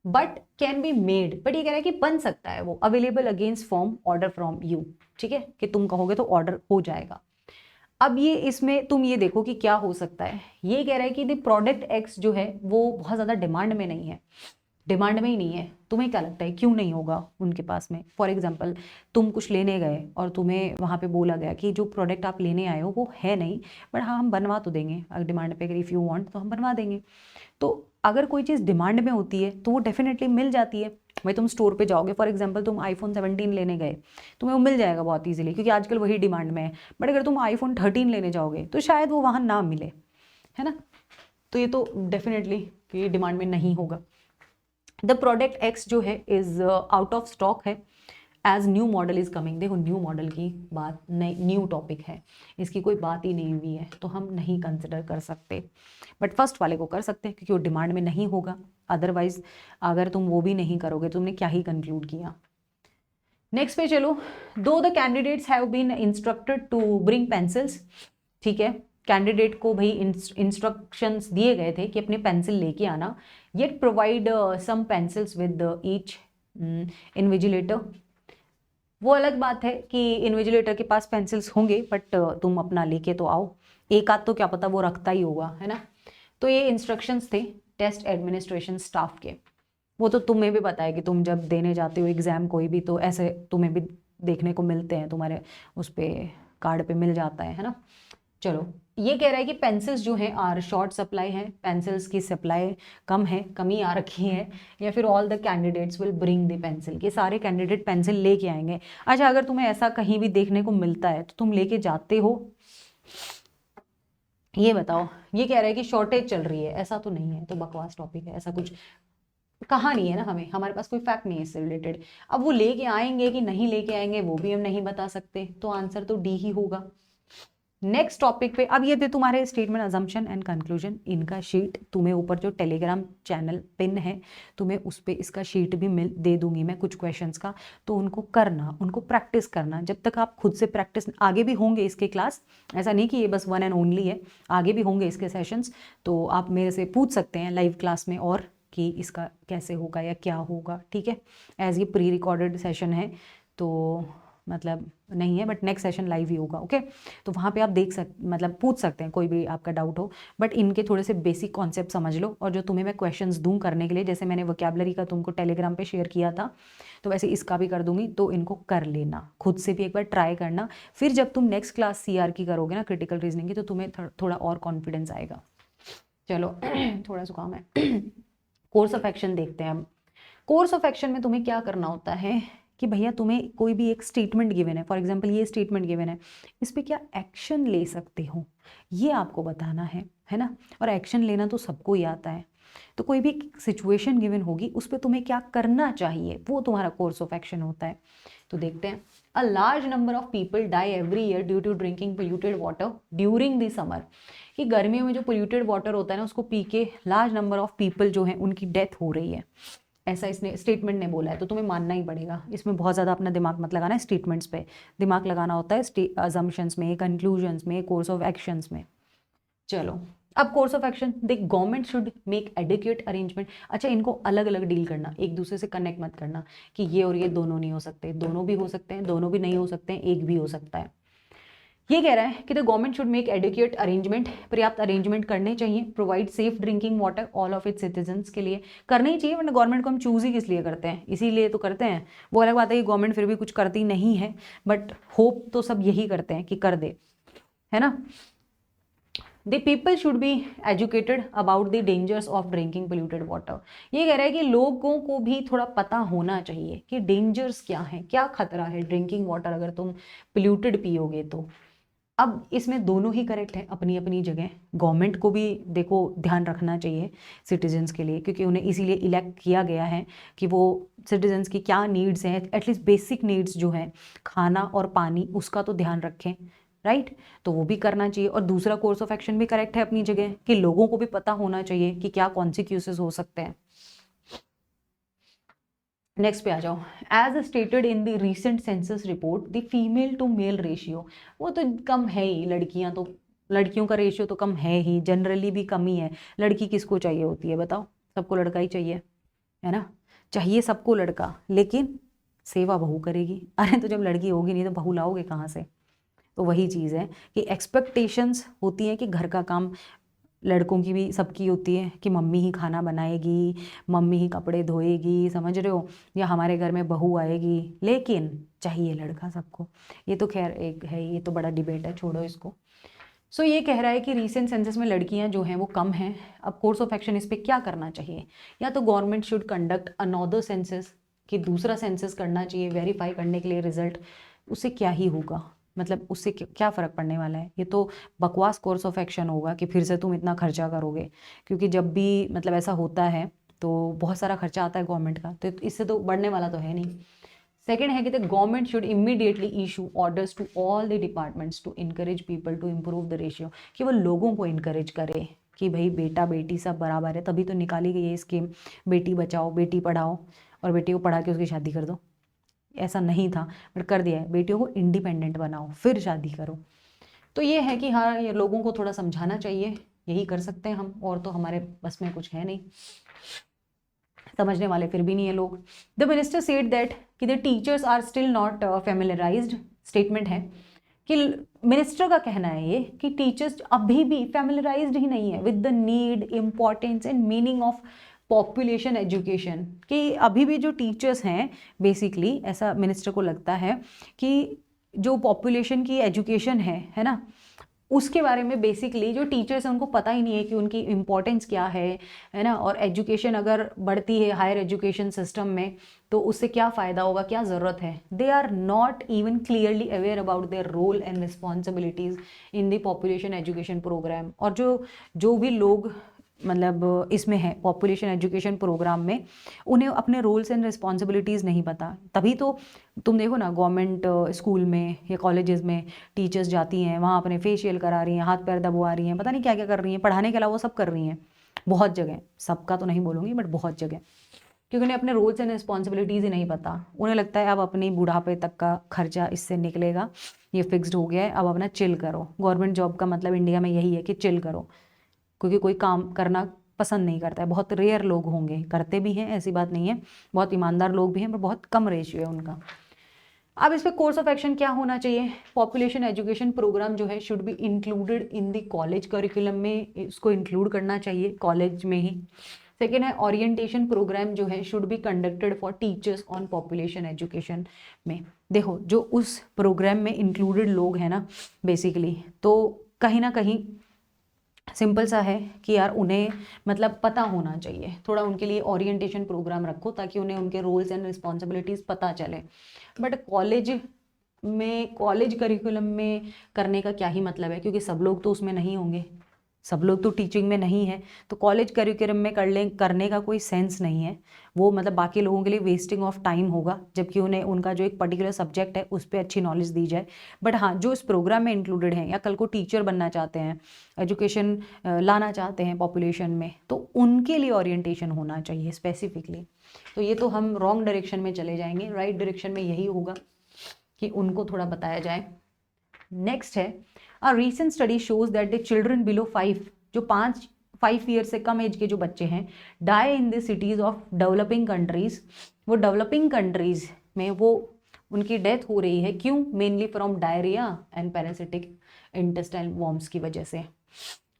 but can be made, but ये कह रहा है कि बन सकता है वो, available against form order from you, ठीक है, कि तुम कहोगे तो ऑर्डर हो जाएगा। अब ये इसमें तुम ये देखो कि क्या हो सकता है। ये कह रहा है कि द प्रोडक्ट एक्स जो है वो बहुत ज़्यादा डिमांड में नहीं है, डिमांड में ही नहीं है। तुम्हें क्या लगता है क्यों नहीं होगा उनके पास में? फॉर एग्जाम्पल तुम कुछ लेने गए और तुम्हें वहाँ पे बोला गया कि जो प्रोडक्ट आप लेने आए हो वो है नहीं, बट हाँ हम बनवा तो देंगे, अगर डिमांड पे, अगर इफ़ यू वांट तो हम बनवा देंगे। तो अगर कोई चीज़ डिमांड में होती है तो वो डेफिनेटली मिल जाती है। भाई तुम स्टोर पे जाओगे, फॉर एग्जांपल तुम iPhone 17 लेने गए, तुम्हें वो मिल जाएगा बहुत ईजिली क्योंकि आजकल वही डिमांड में है। बट अगर तुम iPhone 13 लेने जाओगे तो शायद वो वहाँ ना मिले, है ना? तो ये तो डेफिनेटली कि डिमांड में नहीं होगा। द प्रोडक्ट एक्स जो है इज आउट ऑफ स्टॉक है as new model is coming. देखो न्यू मॉडल की बात नहीं, न्यू टॉपिक है, इसकी कोई बात ही नहीं हुई है, तो हम नहीं कंसिडर कर सकते। बट फर्स्ट वाले को कर सकते हैं क्योंकि वो डिमांड में नहीं होगा। अदरवाइज अगर तुम वो भी नहीं करोगे तुमने क्या ही कंक्लूड किया। नेक्स्ट पे चलो। दो the candidates have been instructed to bring pencils, ठीक है, कैंडिडेट को भाई इंस्ट्रक्शंस दिए गए थे कि अपने पेंसिल लेके आना, yet provide some pencils with each invigilator. वो अलग बात है कि इन्विजिलेटर के पास पेंसिल्स होंगे बट तुम अपना लेके तो आओ, एक आध तो क्या पता वो रखता ही होगा, है ना? तो ये इंस्ट्रक्शंस थे टेस्ट एडमिनिस्ट्रेशन स्टाफ के। वो तो तुम्हें भी पता है कि तुम जब देने जाते हो एग्जाम कोई भी, तो ऐसे तुम्हें भी देखने को मिलते हैं, तुम्हारे उस पर कार्ड पे मिल जाता है ना? चलो, ये कह रहा है कि पेंसिल्स जो हैं आर शॉर्ट सप्लाई है, पेंसिल्स की सप्लाई कम है, कमी आ रखी है, या फिर all the candidates will bring the pencil, कि सारे कैंडिडेट पेंसिल लेके आएंगे। अच्छा, अगर तुम्हें ऐसा कहीं भी देखने को मिलता है तो तुम लेके जाते हो? ये बताओ। ये कह रहा है कि शॉर्टेज चल रही है, ऐसा तो नहीं है, तो बकवास टॉपिक है, ऐसा कुछ कहा नहीं है ना, हमारे पास कोई फैक्ट नहीं है इससे रिलेटेड। अब वो लेके आएंगे कि नहीं लेके आएंगे वो भी हम नहीं बता सकते, तो आंसर तो डी ही होगा। नेक्स्ट टॉपिक पे, अब ये थे तुम्हारे स्टेटमेंट, अजम्पशन एंड कंक्लूजन। इनका शीट तुम्हें ऊपर जो टेलीग्राम चैनल पिन है, तुम्हें उस पर इसका शीट भी दे दूंगी मैं कुछ क्वेश्चंस का, तो उनको करना, उनको प्रैक्टिस करना। जब तक आप खुद से प्रैक्टिस, आगे भी होंगे इसके क्लास, ऐसा नहीं कि ये बस वन एंड ओनली है, आगे भी होंगे इसके सेशंस, तो आप मेरे से पूछ सकते हैं लाइव क्लास में और कि इसका कैसे होगा या क्या होगा, ठीक है। एज ये प्री रिकॉर्डेड सेशन है तो मतलब नहीं है, बट नेक्स्ट सेशन लाइव ही होगा, ओके। तो वहाँ पे आप मतलब पूछ सकते हैं कोई भी आपका डाउट हो, बट इनके थोड़े से बेसिक कॉन्सेप्ट समझ लो। और जो तुम्हें मैं क्वेश्चंस दूं करने के लिए, जैसे मैंने वोकैबुलरी का तुमको टेलीग्राम पे शेयर किया था, तो वैसे इसका भी कर दूंगी, तो इनको कर लेना, खुद से भी एक बार ट्राई करना। फिर जब तुम नेक्स्ट क्लास CR की करोगे ना, क्रिटिकल रीजनिंग की, तो तुम्हें थोड़ा और कॉन्फिडेंस आएगा। चलो थोड़ा जुकाम है। कोर्स ऑफ एक्शन देखते हैं अब। कोर्स ऑफ एक्शन में तुम्हें क्या करना होता है कि भैया तुम्हें कोई भी एक स्टेटमेंट गिवन है, फॉर एग्जांपल ये स्टेटमेंट गिवन है, इस पे क्या एक्शन ले सकते हो, ये आपको बताना है ना। और एक्शन लेना तो सबको ही आता है, तो कोई भी सिचुएशन गिवन होगी उस पर तुम्हें क्या करना चाहिए, वो तुम्हारा कोर्स ऑफ एक्शन होता है। तो देखते हैं, a large number of people die every year due to drinking polluted water during the summer. कि गर्मियों में जो पोल्यूटेड वाटर होता है ना, उसको पी के लार्ज नंबर ऑफ पीपल जो है उनकी डेथ हो रही है, ऐसा इसने स्टेटमेंट ने बोला है, तो तुम्हें मानना ही पड़ेगा। इसमें बहुत ज़्यादा अपना दिमाग मत लगाना है, स्टेटमेंट्स पे दिमाग लगाना होता है, अजम्पशंस में, कंक्लूजन्स में, कोर्स ऑफ एक्शंस में। चलो अब कोर्स ऑफ एक्शन देख, government should make adequate arrangement. अच्छा, इनको अलग अलग डील करना, एक दूसरे से कनेक्ट मत करना कि ये और ये दोनों नहीं हो सकते, दोनों भी हो सकते हैं, दोनों भी नहीं हो सकते हैं, एक भी हो सकता है। ये कह रहा है कि the government should make adequate arrangement, पर्याप्त अरेंजमेंट करने चाहिए, provide safe drinking water all of its citizens के लिए, करने ही चाहिए। वरना गवर्नमेंट को हम चूज ही किस लिए करते हैं, इसीलिए तो करते हैं। वो अलग बात है कि गवर्नमेंट फिर भी कुछ करती नहीं है, बट होप तो सब यही करते हैं कि कर दे, है ना। The people should be educated about the dangers of drinking polluted water. ये कह रहा है कि लोगों को भी थोड़ा पता होना चाहिए कि डेंजर्स क्या है, क्या खतरा है ड्रिंकिंग वाटर अगर तुम पोल्यूटेड पियोगे तो। अब इसमें दोनों ही करेक्ट है अपनी अपनी जगह। गवर्नमेंट को भी देखो ध्यान रखना चाहिए सिटीजन्स के लिए, क्योंकि उन्हें इसीलिए इलेक्ट किया गया है कि वो सिटीजन्स की क्या नीड्स हैं, एटलीस्ट बेसिक नीड्स जो हैं, खाना और पानी, उसका तो ध्यान रखें, राइट। तो वो भी करना चाहिए। और दूसरा कोर्स ऑफ एक्शन भी करेक्ट है अपनी जगह कि लोगों को भी पता होना चाहिए कि क्या कॉन्सिक्वेंसेस हो सकते हैं। नेक्स्ट पे आ जाओ। As stated in the recent census report the female to male ratio, वो तो कम है ही, लड़कियों का रेशियो तो कम है ही, जनरली भी कम ही है। लड़की किसको चाहिए होती है बताओ, सबको लड़का ही चाहिए, है ना। चाहिए सबको लड़का, लेकिन सेवा बहू करेगी। अरे तो जब लड़की होगी नहीं तो बहू लाओगे कहाँ से। तो वही चीज़ है कि एक्सपेक्टेशंस होती हैं कि घर का काम लड़कों की भी सबकी होती है कि मम्मी ही खाना बनाएगी, मम्मी ही कपड़े धोएगी, समझ रहे हो, या हमारे घर में बहू आएगी, लेकिन चाहिए लड़का सबको। ये तो खैर एक है, ये तो बड़ा डिबेट है, छोड़ो इसको। सो ये कह रहा है कि रीसेंट सेंसस में लड़कियां जो हैं वो कम हैं। अब कोर्स ऑफ एक्शन इस पर क्या करना चाहिए, या तो government should conduct another census, कि दूसरा सेंसस करना चाहिए वेरीफाई करने के लिए रिजल्ट। उससे क्या ही होगा, मतलब उससे क्या फ़र्क पड़ने वाला है। ये तो बकवास कोर्स ऑफ एक्शन होगा कि फिर से तुम इतना खर्चा करोगे, क्योंकि जब भी मतलब ऐसा होता है तो बहुत सारा खर्चा आता है गवर्नमेंट का, तो इससे तो बढ़ने वाला तो है नहीं। सेकेंड है कि the government should immediately issue orders to all the departments to encourage people to improve the ratio, कि वो लोगों को इनकरेज करे कि भाई बेटा बेटी सब बराबर है। तभी तो निकाली गई ये स्कीम, बेटी बचाओ बेटी पढ़ाओ, और बेटी को पढ़ा के उसकी शादी कर दो। ऐसा नहीं था बट कर दिया है, बेटियों को इंडिपेंडेंट बनाओ फिर शादी करो। तो ये है कि हाँ, ये लोगों को थोड़ा समझाना चाहिए, यही कर सकते हैं हम, और तो हमारे बस में कुछ है नहीं। समझने वाले फिर भी नहीं है लोग। द मिनिस्टर सेड दैट कि the teachers are still not familiarised, statement है कि मिनिस्टर का कहना है ये कि टीचर्स अभी भी फेमिलराइज्ड ही नहीं है with the need, importance and meaning of population education. कि अभी भी जो टीचर्स हैं बेसिकली, ऐसा मिनिस्टर को लगता है कि जो पॉपुलेशन की एजुकेशन है ना, उसके बारे में बेसिकली जो टीचर्स हैं उनको पता ही नहीं है कि उनकी इम्पोर्टेंस क्या है ना। और एजुकेशन अगर बढ़ती है हायर एजुकेशन सिस्टम में तो उससे क्या फ़ायदा होगा, क्या ज़रूरत है। They are not even clearly aware about their role and responsibilities in the population education programme. और जो भी लोग मतलब इसमें है पॉपुलेशन एजुकेशन प्रोग्राम में, उन्हें अपने रोल्स एंड रिस्पॉन्सिबिलिटीज़ नहीं पता। तभी तो तुम देखो ना, गवर्नमेंट स्कूल में या कॉलेजेस में टीचर्स जाती हैं, वहाँ अपने फेशियल करा रही हैं, हाथ पैर दबवा रही हैं, पता नहीं क्या क्या कर रही हैं, पढ़ाने के अलावा वो सब कर रही हैं बहुत जगह, सबका तो नहीं बोलूँगी बट बहुत जगह, क्योंकि उन्हें अपने रोल्स एंड रिस्पॉन्सिबिलिटीज़ ही नहीं पता। उन्हें लगता है अब अपनी बुढ़ापे तक का खर्चा इससे निकलेगा, ये फिक्स्ड हो गया है, अब अपना चिल करो। गवर्नमेंट जॉब का मतलब इंडिया में यही है कि चिल करो, क्योंकि कोई काम करना पसंद नहीं करता है। बहुत रेयर लोग होंगे, करते भी हैं, ऐसी बात नहीं है, बहुत ईमानदार लोग भी हैं, पर बहुत कम रेशियो है उनका। अब इस पे कोर्स ऑफ एक्शन क्या होना चाहिए? पॉपुलेशन एजुकेशन प्रोग्राम जो है should be included in the college curriculum में, इसको इंक्लूड करना चाहिए कॉलेज में ही। सेकेंड है ओरिएंटेशन प्रोग्राम जो है should be conducted for teachers on population education में। देखो जो उस प्रोग्राम में इंक्लूडेड लोग हैं ना बेसिकली, तो कहीं ना कहीं सिंपल सा है कि यार उन्हें मतलब पता होना चाहिए, थोड़ा उनके लिए ओरिएंटेशन प्रोग्राम रखो ताकि उन्हें उनके रोल्स एंड रिस्पॉन्सिबिलिटीज़ पता चले। बट कॉलेज करिकुलम में करने का क्या ही मतलब है, क्योंकि सब लोग तो उसमें नहीं होंगे, सब लोग तो टीचिंग में नहीं है, तो कॉलेज करिकुलम में करने का कोई सेंस नहीं है। वो मतलब बाकी लोगों के लिए वेस्टिंग ऑफ टाइम होगा, जबकि उन्हें उनका जो एक पर्टिकुलर सब्जेक्ट है उस पर अच्छी नॉलेज दी जाए। बट हाँ, जो इस प्रोग्राम में इंक्लूडेड हैं या कल को टीचर बनना चाहते हैं, एजुकेशन लाना चाहते हैं पॉपुलेशन में, तो उनके लिए ओरिएंटेशन होना चाहिए स्पेसिफिकली। तो ये तो हम रॉन्ग डायरेक्शन में चले जाएंगे, राइट डायरेक्शन में यही होगा कि उनको थोड़ा बताया जाए। नेक्स्ट है, a recent study shows that the children below 5, जो 5 ईयर से कम एज के जो बच्चे हैं, die in the cities of developing countries. वो डेवलपिंग कंट्रीज़ में वो उनकी डेथ हो रही है, क्यों? Mainly from diarrhoea and parasitic intestinal worms की वजह से।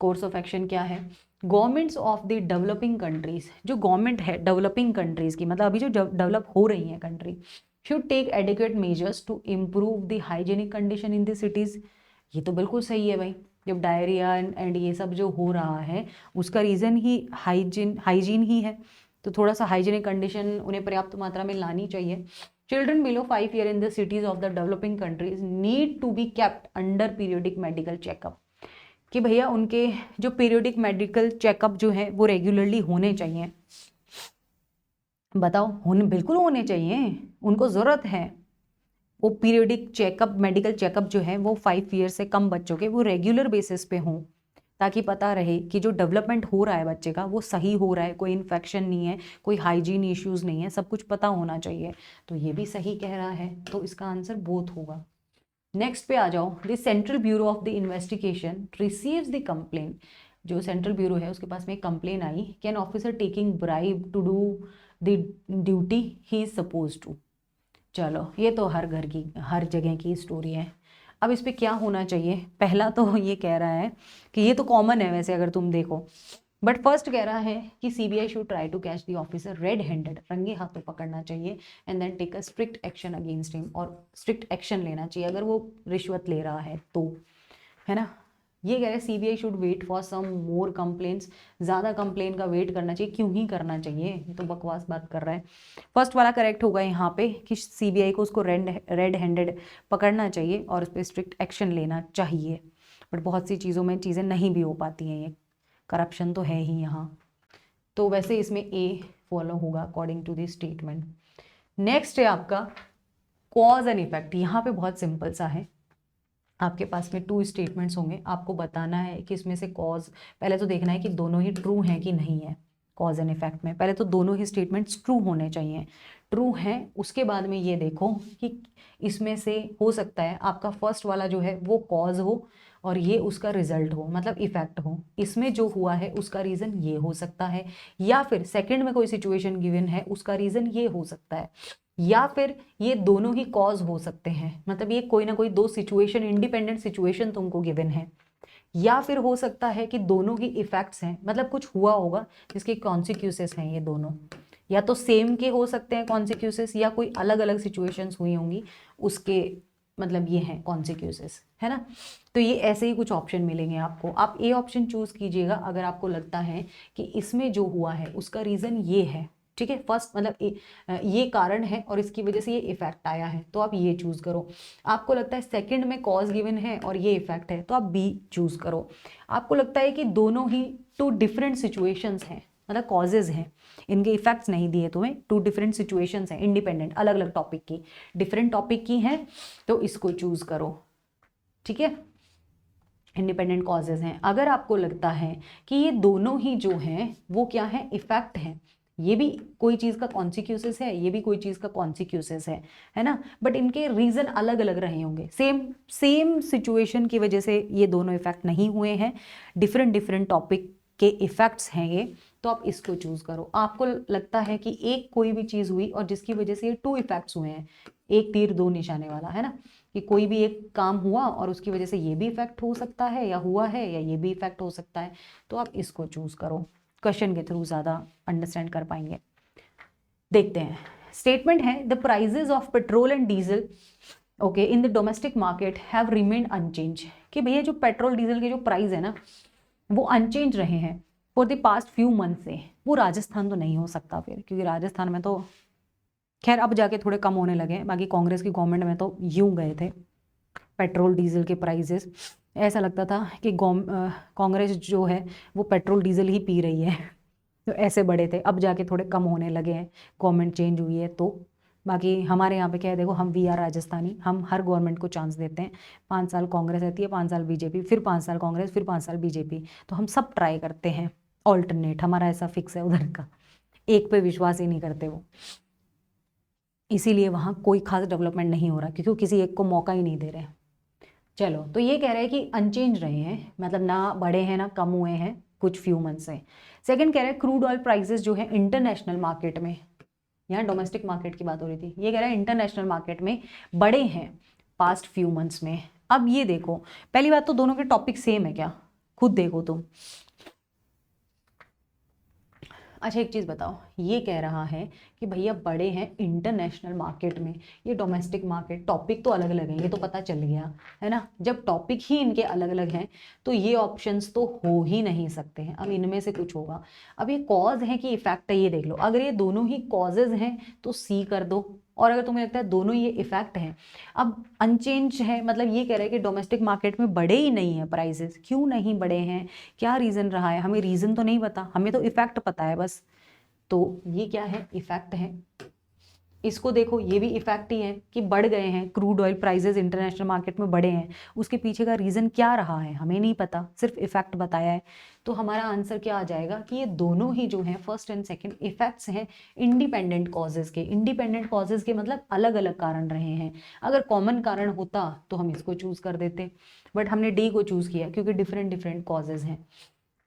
कोर्स ऑफ एक्शन क्या है? Governments of the developing countries, जो गवर्नमेंट है डेवलपिंग कंट्रीज़ की, मतलब अभी जो डेवलप हो रही हैं country, should take adequate measures to improve the hygienic condition in the cities। ये तो बिल्कुल सही है भाई, जब डायरिया एंड ये सब जो हो रहा है उसका रीज़न ही हाइजीन ही है, तो थोड़ा सा हाइजीनिक कंडीशन उन्हें पर्याप्त मात्रा में लानी चाहिए। Children below 5 year in the cities of the developing countries need to be kept under periodic medical checkup, कि भैया उनके जो पीरियडिक मेडिकल चेकअप जो है वो रेगुलरली होने चाहिए। बताओ, बिल्कुल होने चाहिए, उनको ज़रूरत है। वो पीरियडिक चेकअप, मेडिकल चेकअप जो है वो 5 ईयर से कम बच्चों के वो रेगुलर बेसिस पे हों, ताकि पता रहे कि जो डेवलपमेंट हो रहा है बच्चे का वो सही हो रहा है, कोई इन्फेक्शन नहीं है, कोई हाइजीन इश्यूज नहीं है, सब कुछ पता होना चाहिए। तो ये भी सही कह रहा है, तो इसका आंसर बोथ होगा। नेक्स्ट पे आ जाओ, the central bureau of the investigation receives the complain. जो सेंट्रल ब्यूरो है उसके पास में एक कंप्लेन आई, can officer taking bribe to do the duty he is suppose to. चलो, ये तो हर घर की हर जगह की स्टोरी है। अब इस पे क्या होना चाहिए? पहला तो ये कह रहा है कि ये तो कॉमन है वैसे अगर तुम देखो, बट फर्स्ट कह रहा है कि CBI should try to catch the officer red handed, रंगे हाथों पकड़ना चाहिए, and then take a strict action against him, और स्ट्रिक्ट एक्शन लेना चाहिए अगर वो रिश्वत ले रहा है तो, है ना। ये कह रहे हैं CBI should wait for some more complaints, ज़्यादा कंप्लेन का वेट करना चाहिए। क्यों ही करना चाहिए, ये तो बकवास बात कर रहा है। फर्स्ट वाला करेक्ट होगा यहाँ पे कि सीबीआई को उसको रेड हैंडेड पकड़ना चाहिए और उस पर स्ट्रिक्ट एक्शन लेना चाहिए। बट बहुत सी चीज़ों में चीज़ें नहीं भी हो पाती हैं, ये करप्शन तो है ही यहाँ, तो वैसे इसमें ए फॉलो होगा according to this statement. Next है आपका कॉज एंड इफेक्ट। यहाँ पे बहुत सिंपल सा है, आपके पास में 2 स्टेटमेंट्स होंगे, आपको बताना है कि इसमें से कॉज, पहले तो देखना है कि दोनों ही ट्रू हैं कि नहीं है। कॉज एंड इफेक्ट में पहले तो दोनों ही स्टेटमेंट्स ट्रू होने चाहिए, ट्रू हैं, उसके बाद में ये देखो कि इसमें से हो सकता है आपका फर्स्ट वाला जो है वो कॉज हो और ये उसका रिजल्ट हो, मतलब इफेक्ट हो। इसमें जो हुआ है उसका रीज़न ये हो सकता है, या फिर सेकंड में कोई सिचुएशन गिवन है उसका रीज़न ये हो सकता है, या फिर ये दोनों ही कॉज हो सकते हैं, मतलब ये कोई ना कोई 2 सिचुएशन, इंडिपेंडेंट सिचुएशन तुमको गिवन है, या फिर हो सकता है कि दोनों ही इफेक्ट्स हैं, मतलब कुछ हुआ होगा जिसके कॉन्सिक्यूसेस हैं ये दोनों, या तो सेम के हो सकते हैं कॉन्सिक्यूसेस, या कोई अलग अलग सिचुएशंस हुई होंगी उसके, मतलब ये हैं कॉन्सिक्यूसेस, है ना। तो ये ऐसे ही कुछ ऑप्शन मिलेंगे आपको, आप ए ऑप्शन चूज कीजिएगा अगर आपको लगता है कि इसमें जो हुआ है उसका रीज़न ये है, ठीक है, फर्स्ट मतलब ये कारण है और इसकी वजह से ये इफेक्ट आया है, तो आप ये चूज करो। आपको लगता है सेकंड में कॉज गिवन है और ये इफेक्ट है, तो आप बी चूज करो। आपको लगता है कि दोनों ही टू डिफरेंट सिचुएशंस हैं, मतलब कॉजेज हैं, इनके इफेक्ट्स नहीं दिए तुम्हें, टू डिफरेंट सिचुएशंस हैं, इंडिपेंडेंट, अलग अलग टॉपिक की, डिफरेंट टॉपिक की हैं, तो इसको चूज करो। ठीक है, इंडिपेंडेंट कॉजेज हैं। अगर आपको लगता है कि ये दोनों ही जो हैं वो क्या है, इफेक्ट हैं, ये भी कोई चीज़ का कॉन्सिक्यूसेस है, ये भी कोई चीज़ का कॉन्सिक्यूसेस है ना, बट इनके रीज़न अलग अलग रहे होंगे, सेम सिचुएशन की वजह से ये दोनों इफेक्ट नहीं हुए हैं, डिफरेंट डिफरेंट टॉपिक के इफेक्ट्स हैं ये, तो आप इसको चूज करो। आपको लगता है कि एक कोई भी चीज़ हुई और जिसकी वजह से ये टू इफेक्ट्स हुए हैं, एक तीर दो निशाने वाला, है ना, कि कोई भी एक काम हुआ और उसकी वजह से ये भी इफेक्ट हो सकता है या हुआ है, या ये भी इफेक्ट हो सकता है, तो आप इसको चूज करो। क्वेश्चन के थ्रू ज़्यादा अंडरस्टैंड कर पाएंगे। देखते हैं, स्टेटमेंट है the prices of petrol and diesel okay in the domestic market have remained unchanged, कि भैया जो पेट्रोल डीजल के जो प्राइस है ना वो अनचेंज रहे हैं for the past few month से। वो राजस्थान तो नहीं हो सकता फिर, क्योंकि राजस्थान में तो खैर अब जाके थोड़े कम होने लगे हैं, बाकी कांग्रेस की गवर्नमेंट में तो यूं गए थे पेट्रोल डीजल के प्राइजेस, ऐसा लगता था कि कांग्रेस जो है वो पेट्रोल डीजल ही पी रही है, तो ऐसे बड़े थे। अब जाके थोड़े कम होने लगे हैं, गवर्नमेंट चेंज हुई है तो। बाकी हमारे यहाँ पे क्या है, देखो हम वी आर राजस्थानी, हम हर गवर्नमेंट को चांस देते हैं। 5 साल कांग्रेस रहती है, 5 साल बीजेपी, फिर 5 साल कांग्रेस, फिर 5 साल बीजेपी, तो हम सब ट्राई करते हैं ऑल्टरनेट, हमारा ऐसा फिक्स है उधर का, एक पे विश्वास ही नहीं करते वो, इसीलिए वहाँ कोई खास डेवलपमेंट नहीं हो रहा, क्योंकि किसी एक को मौका ही नहीं दे रहे। चलो, तो ये कह रहे हैं कि अनचेंज रहे हैं, मतलब ना बढ़े हैं ना कम हुए हैं कुछ फ्यू मंथ से। सेकंड कह रहे हैं क्रूड ऑयल प्राइसेस जो है इंटरनेशनल मार्केट में, यहाँ डोमेस्टिक मार्केट की बात हो रही थी, ये कह रहा है इंटरनेशनल मार्केट में बढ़े हैं पास्ट फ्यू मंथ्स में। अब ये देखो, पहली बात तो दोनों के टॉपिक सेम है क्या, खुद देखो तुम। अच्छा एक चीज़ बताओ, ये कह रहा है कि भैया बड़े हैं इंटरनेशनल मार्केट में, ये डोमेस्टिक मार्केट, टॉपिक तो अलग अलग है, ये तो पता चल गया है ना। जब टॉपिक ही इनके अलग अलग हैं तो ये ऑप्शंस तो हो ही नहीं सकते हैं, अब इनमें से कुछ होगा। अब ये कॉज है कि इफेक्ट है, ये देख लो, अगर ये दोनों ही कॉजेज हैं तो सी कर दो, और अगर तुम्हें लगता है दोनों ये इफेक्ट हैं। अब अनचेंज है, मतलब ये कह रहे हैं कि डोमेस्टिक मार्केट में बढ़े ही नहीं है प्राइसेस, क्यों नहीं बढ़े हैं, क्या रीज़न रहा है, हमें रीज़न तो नहीं पता, हमें तो इफेक्ट पता है बस। तो ये क्या है, इफेक्ट है। इसको देखो, ये भी इफेक्ट ही है कि बढ़ गए हैं crude oil prices, international market में बढ़े हैं, उसके पीछे का रीज़न क्या रहा है हमें नहीं पता, सिर्फ इफेक्ट बताया है। तो हमारा आंसर क्या आ जाएगा कि ये दोनों ही जो हैं फर्स्ट एंड सेकंड इफेक्ट्स हैं इंडिपेंडेंट कॉजेज के। इंडिपेंडेंट कॉजेज के मतलब अलग अलग कारण रहे हैं, अगर कॉमन कारण होता तो हम इसको चूज कर देते, बट हमने डी को चूज किया क्योंकि डिफरेंट डिफरेंट कॉजेज हैं।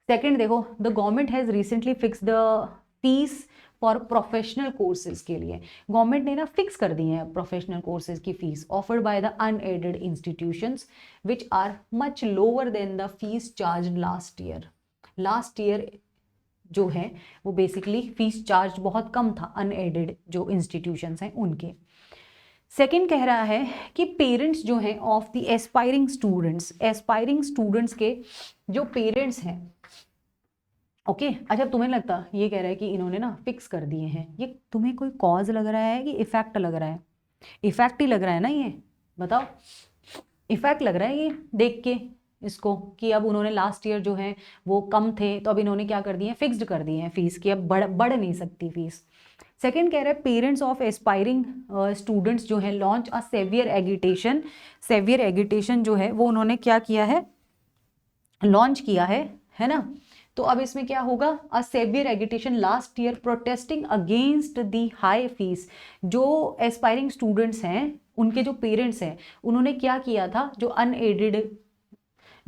सेकेंड देखो, the government has recently fix the fees for professional courses के लिए, गवर्नमेंट ने ना फिक्स कर दी है प्रोफेशनल कोर्सेज की fees offered by the unaided institutions which are much lower than the fees charge last year. Last year जो है वो बेसिकली फीस चार्ज बहुत कम था अनएडेड जो इंस्टीट्यूशंस हैं उनके। सेकेंड कह रहा है कि पेरेंट्स जो हैं ऑफ द एस्पायरिंग स्टूडेंट्स के जो पेरेंट्स हैं, ओके अच्छा तुम्हें लगता ये कह रहा है कि इन्होंने ना फिक्स कर दिए हैं, ये तुम्हें कोई कॉज लग रहा है कि इफेक्ट लग रहा है? इफेक्ट ही लग रहा है ना, ये बताओ, इफेक्ट लग रहा है ये देख के इसको, कि अब उन्होंने लास्ट ईयर जो है वो कम थे तो अब इन्होंने क्या कर दिए, फिक्स्ड कर दिए हैं फीस की, अब बढ़ नहीं सकती फीस। सेकेंड कह रहा है पेरेंट्स ऑफ एस्पायरिंग स्टूडेंट्स जो है लॉन्च अ सेवियर एगिटेशन जो है वो उन्होंने क्या किया है, लॉन्च किया है ना। तो अब इसमें क्या होगा, a severe agitation last year protesting against the high fees. जो एस्पायरिंग स्टूडेंट्स हैं उनके जो पेरेंट्स हैं उन्होंने क्या किया था, जो अनएडेड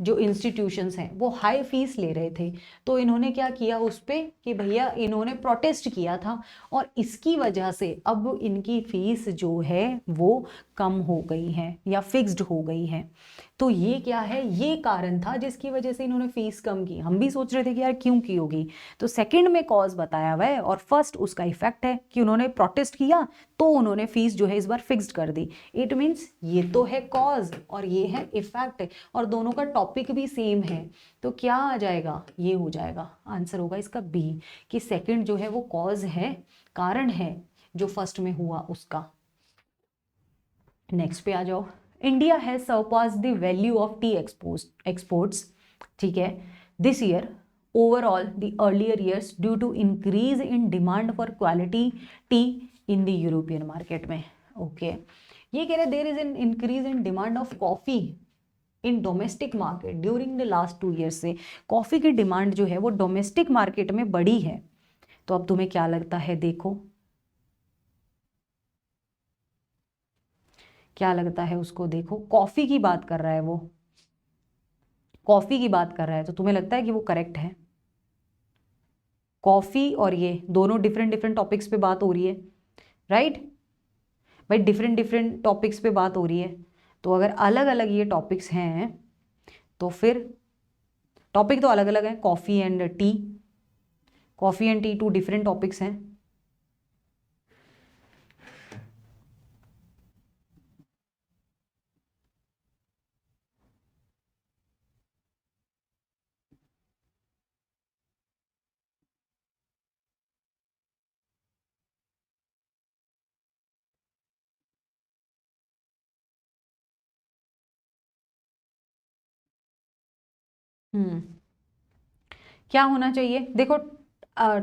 जो इंस्टीट्यूशंस हैं वो हाई फीस ले रहे थे, तो इन्होंने क्या किया उस पर कि भैया इन्होंने प्रोटेस्ट किया था, और इसकी वजह से अब इनकी फीस जो है वो कम हो गई हैं या फिक्स्ड हो गई हैं। तो ये क्या है, ये कारण था जिसकी वजह से इन्होंने फीस कम की। हम भी सोच रहे थे कि यार क्यों की होगी, तो सेकंड में कॉज बताया हुआ है और फर्स्ट उसका इफेक्ट है कि उन्होंने प्रोटेस्ट किया तो उन्होंने फीस जो है इस बार फिक्स्ड कर दी। इट मीन्स ये तो है कॉज और ये है इफेक्ट और दोनों का टॉपिक भी सेम है। तो क्या आ जाएगा, ये हो जाएगा, आंसर होगा इसका बी, कि सेकंड जो है वो कॉज है, कारण है जो फर्स्ट में हुआ उसका। नेक्स्ट पे आ जाओ। India has surpass the value of tea exports, ठीक है, this year overall the earlier years due to increase in demand for quality tea in the European market में। ओके ये कह रहे there is an increase in demand of coffee in domestic market during the last 2 years से coffee की demand जो है वो domestic market में बढ़ी है। तो अब तुम्हें क्या लगता है, देखो क्या लगता है उसको, देखो कॉफी की बात कर रहा है वो, कॉफी की बात कर रहा है, तो तुम्हें लगता है कि वो करेक्ट है? कॉफी और ये दोनों डिफरेंट डिफरेंट टॉपिक्स पे बात हो रही है, राइट भाई, डिफरेंट डिफरेंट टॉपिक्स पे बात हो रही है। तो अगर अलग अलग ये टॉपिक्स हैं तो फिर टॉपिक तो अलग अलग है, coffee and T, coffee and T 2 different topics हैं। क्या होना चाहिए, देखो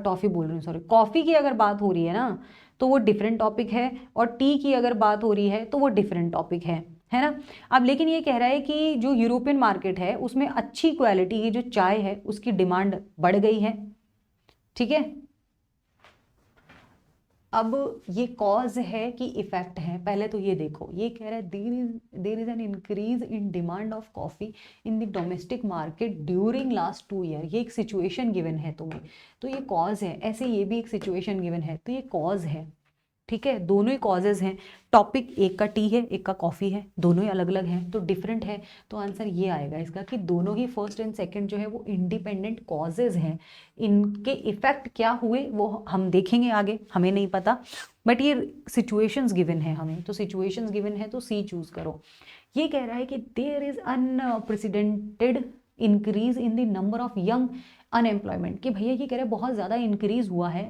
टॉफी बोल रही हूँ, सॉरी, कॉफी की अगर बात हो रही है ना तो वो डिफरेंट टॉपिक है, और टी की अगर बात हो रही है तो वो डिफरेंट टॉपिक है ना। अब लेकिन ये कह रहा है कि जो यूरोपियन मार्केट है उसमें अच्छी क्वालिटी की जो चाय है उसकी डिमांड बढ़ गई है, ठीक है। अब ये कॉज है कि इफेक्ट है, पहले तो ये देखो, ये कह रहा है there is an increase in demand of coffee in the domestic market during last 2 year, ये एक सिचुएशन गिवन है तुम्हें, तो ये कॉज है। ऐसे ये भी एक सिचुएशन गिवन है तो ये कॉज है, ठीक है, दोनों ही कॉजेज हैं। टॉपिक एक का टी है एक का कॉफ़ी है, दोनों ही अलग अलग हैं तो डिफरेंट है। तो आंसर ये आएगा इसका कि दोनों ही फर्स्ट एंड सेकंड जो है वो इंडिपेंडेंट कॉजेज हैं। इनके इफेक्ट क्या हुए वो हम देखेंगे आगे, हमें नहीं पता, बट ये सिचुएशंस गिवन है हमें, तो सिचुएशंस गिवन है तो सी चूज करो। ये कह रहा है कि there is unprecedented increase in the number of young unemployment, कि भैया ये कह रहे हैं बहुत ज़्यादा इंक्रीज हुआ है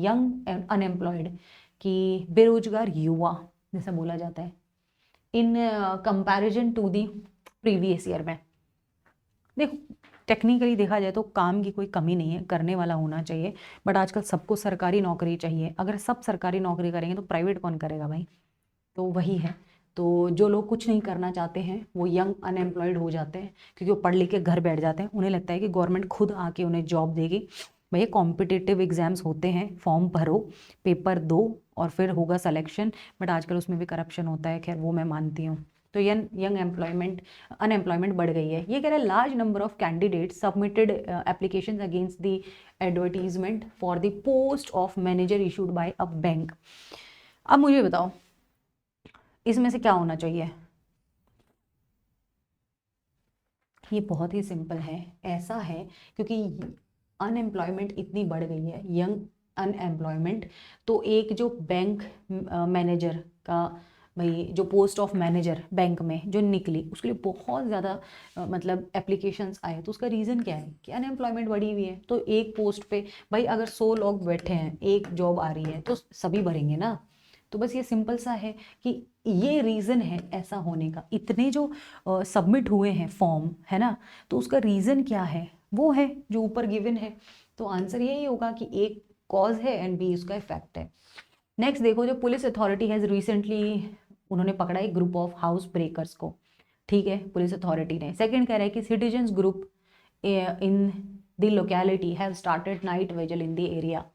यंग अनएम्प्लॉयड, कि बेरोजगार युवा जैसा बोला जाता है, in comparison to the previous year में। देखो टेक्निकली देखा जाए तो काम की कोई कमी नहीं है, करने वाला होना चाहिए, बट आजकल सबको सरकारी नौकरी चाहिए। अगर सब सरकारी नौकरी करेंगे तो प्राइवेट कौन करेगा भाई, तो वही है। तो जो लोग कुछ नहीं करना चाहते हैं वो यंग अनएम्प्लॉयड हो जाते हैं, क्योंकि वो पढ़ लिख के घर बैठ जाते हैं, उन्हें लगता है कि गवर्नमेंट खुद आके उन्हें जॉब देगी। भैया कॉम्पिटिटिव एग्जाम्स होते हैं, फॉर्म भरो, पेपर दो और फिर होगा सिलेक्शन, बट आजकल उसमें भी करप्शन होता है, खैर वो मैं मानती हूँ। तो यंग एम्प्लॉयमेंट अनएम्प्लॉयमेंट बढ़ गई है। ये कह रहा है large number of candidate submitted applications against the advertisement for the post of manager issued by a bank. अब मुझे बताओ इसमें से क्या होना चाहिए, ये बहुत ही सिंपल है, ऐसा है क्योंकि अनएम्प्लॉयमेंट इतनी बढ़ गई है, यंग अनएम्प्लॉयमेंट, तो एक जो बैंक मैनेजर का, भाई जो पोस्ट ऑफ मैनेजर बैंक में जो निकली उसके लिए बहुत ज़्यादा मतलब एप्लीकेशंस आए, तो उसका रीज़न क्या है कि अनएम्प्लॉयमेंट बढ़ी हुई है। तो एक पोस्ट पे भाई अगर 100 लोग बैठे हैं, एक जॉब आ रही है तो सभी भरेंगे ना। तो बस ये सिंपल सा है कि ये रीज़न है ऐसा होने का। इतने जो सबमिट हुए हैं फॉर्म, है ना, तो उसका रीज़न क्या है, वो है जो ऊपर गिवन है। तो आंसर यही होगा कि एक कॉज है एंड बी उसका इफेक्ट है। नेक्स्ट देखो, जो पुलिस अथॉरिटी हैज़ रिसेंटली, उन्होंने पकड़ा एक ग्रुप ऑफ हाउस ब्रेकर्स को, ठीक है, पुलिस अथॉरिटी ने। सेकंड कह रहा है कि citizens group in the locality have started night vigil in the area.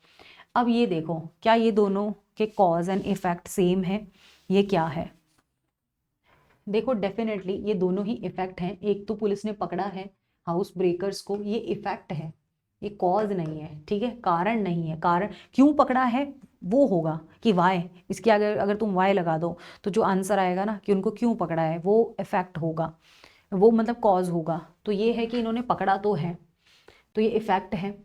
अब ये देखो क्या ये दोनों के कॉज एंड इफेक्ट सेम है, ये क्या है, देखो डेफिनेटली ये दोनों ही इफेक्ट हैं। एक तो पुलिस ने पकड़ा है हाउस ब्रेकर्स को, ये इफेक्ट है, ये कॉज नहीं है, ठीक है, कारण नहीं है। कारण क्यों पकड़ा है वो होगा कि वाई, इसके आगे अगर तुम वाई लगा दो तो जो आंसर आएगा ना कि उनको क्यों पकड़ा है वो इफेक्ट होगा, वो मतलब कॉज होगा। तो ये है कि इन्होंने पकड़ा तो है, तो ये इफेक्ट है।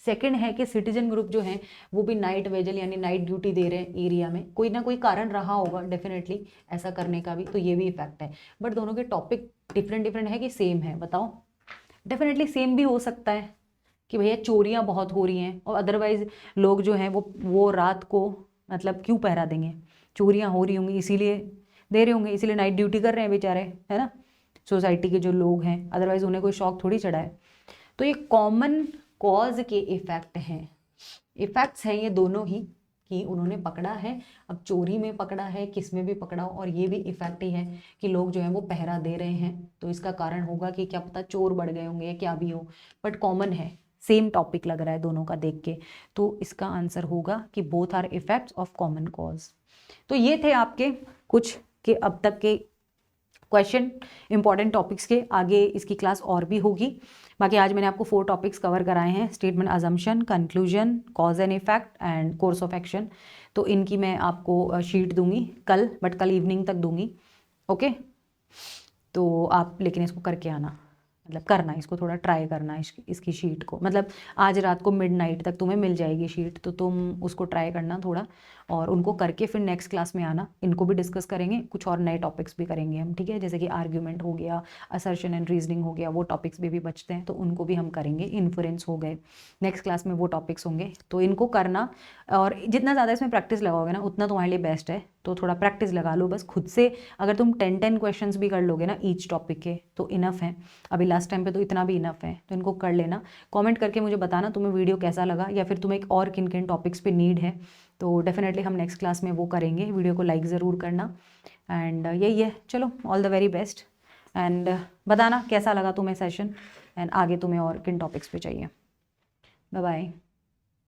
सेकंड है कि सिटीजन ग्रुप जो है वो भी नाइट वेजल यानी नाइट ड्यूटी दे रहे हैं एरिया में, कोई ना कोई कारण रहा होगा डेफिनेटली ऐसा करने का भी, तो ये भी इफेक्ट है। बट दोनों के टॉपिक डिफरेंट डिफरेंट है कि सेम है, बताओ। डेफिनेटली सेम भी हो सकता है कि भैया चोरियां बहुत हो रही हैं और अदरवाइज लोग जो हैं वो रात को मतलब क्यों पहरा देंगे, चोरियां हो रही होंगी इसीलिए दे रहे होंगे, इसीलिए नाइट ड्यूटी कर रहे हैं बेचारे, है ना, सोसाइटी के जो लोग हैं, अदरवाइज उन्हें कोई शौक थोड़ी चढ़ा है। तो ये कॉमन कॉज के इफेक्ट हैं, इफेक्ट्स हैं ये दोनों ही, कि उन्होंने पकड़ा है, अब चोरी में पकड़ा है, किस में भी पकड़ा हो, और ये भी इफेक्ट ही है कि लोग जो है वो पहरा दे रहे हैं, तो इसका कारण होगा कि क्या पता चोर बढ़ गए होंगे या क्या भी हो, बट कॉमन है, सेम टॉपिक लग रहा है दोनों का देख के, तो इसका आंसर होगा कि both are effects of common cause. तो ये थे आपके कुछ के अब तक के क्वेश्चन इंपॉर्टेंट टॉपिक्स के, आगे इसकी क्लास और भी होगी। बाकी आज मैंने आपको 4 टॉपिक्स कवर कराए हैं, statement assumption, conclusion, cause and effect and course of action. तो इनकी मैं आपको शीट दूंगी कल, बट कल इवनिंग तक दूंगी, ओके। तो आप लेकिन इसको करके आना, मतलब करना, इसको थोड़ा ट्राई करना, इसकी शीट को, मतलब आज रात को मिडनाइट तक तुम्हें मिल जाएगी शीट, तो तुम उसको ट्राई करना थोड़ा, और उनको करके फिर नेक्स्ट क्लास में आना, इनको भी डिस्कस करेंगे, कुछ और नए टॉपिक्स भी करेंगे हम, ठीक है, जैसे कि आर्ग्यूमेंट हो गया, असर्शन एंड रीजनिंग हो गया, वो टॉपिक्स भी बचते हैं तो उनको भी हम करेंगे, इन्फ्लुएंस हो गए, नेक्स्ट क्लास में वो टॉपिक्स होंगे, तो इनको करना, और जितना ज़्यादा इसमें प्रैक्टिस लगाओगे ना उतना तुम्हारे लिए बेस्ट है, तो थोड़ा प्रैक्टिस लगा लो बस खुद से। अगर तुम 10 क्वेश्चंस भी कर लोगे ना ईच टॉपिक के तो इनफ है, अभी लास्ट टाइम पे तो इतना भी इनफ है, तो इनको कर लेना। कमेंट करके मुझे बताना तुम्हें वीडियो कैसा लगा, या फिर तुम्हें एक और किन किन टॉपिक्स पे नीड है, तो डेफिनेटली हम नेक्स्ट क्लास में वो करेंगे। वीडियो को लाइक ज़रूर करना, एंड यही है, चलो all the very best, and बताना कैसा लगा तुम्हें सेशन, एंड आगे तुम्हें और किन टॉपिक्स पे चाहिए। Bye bye.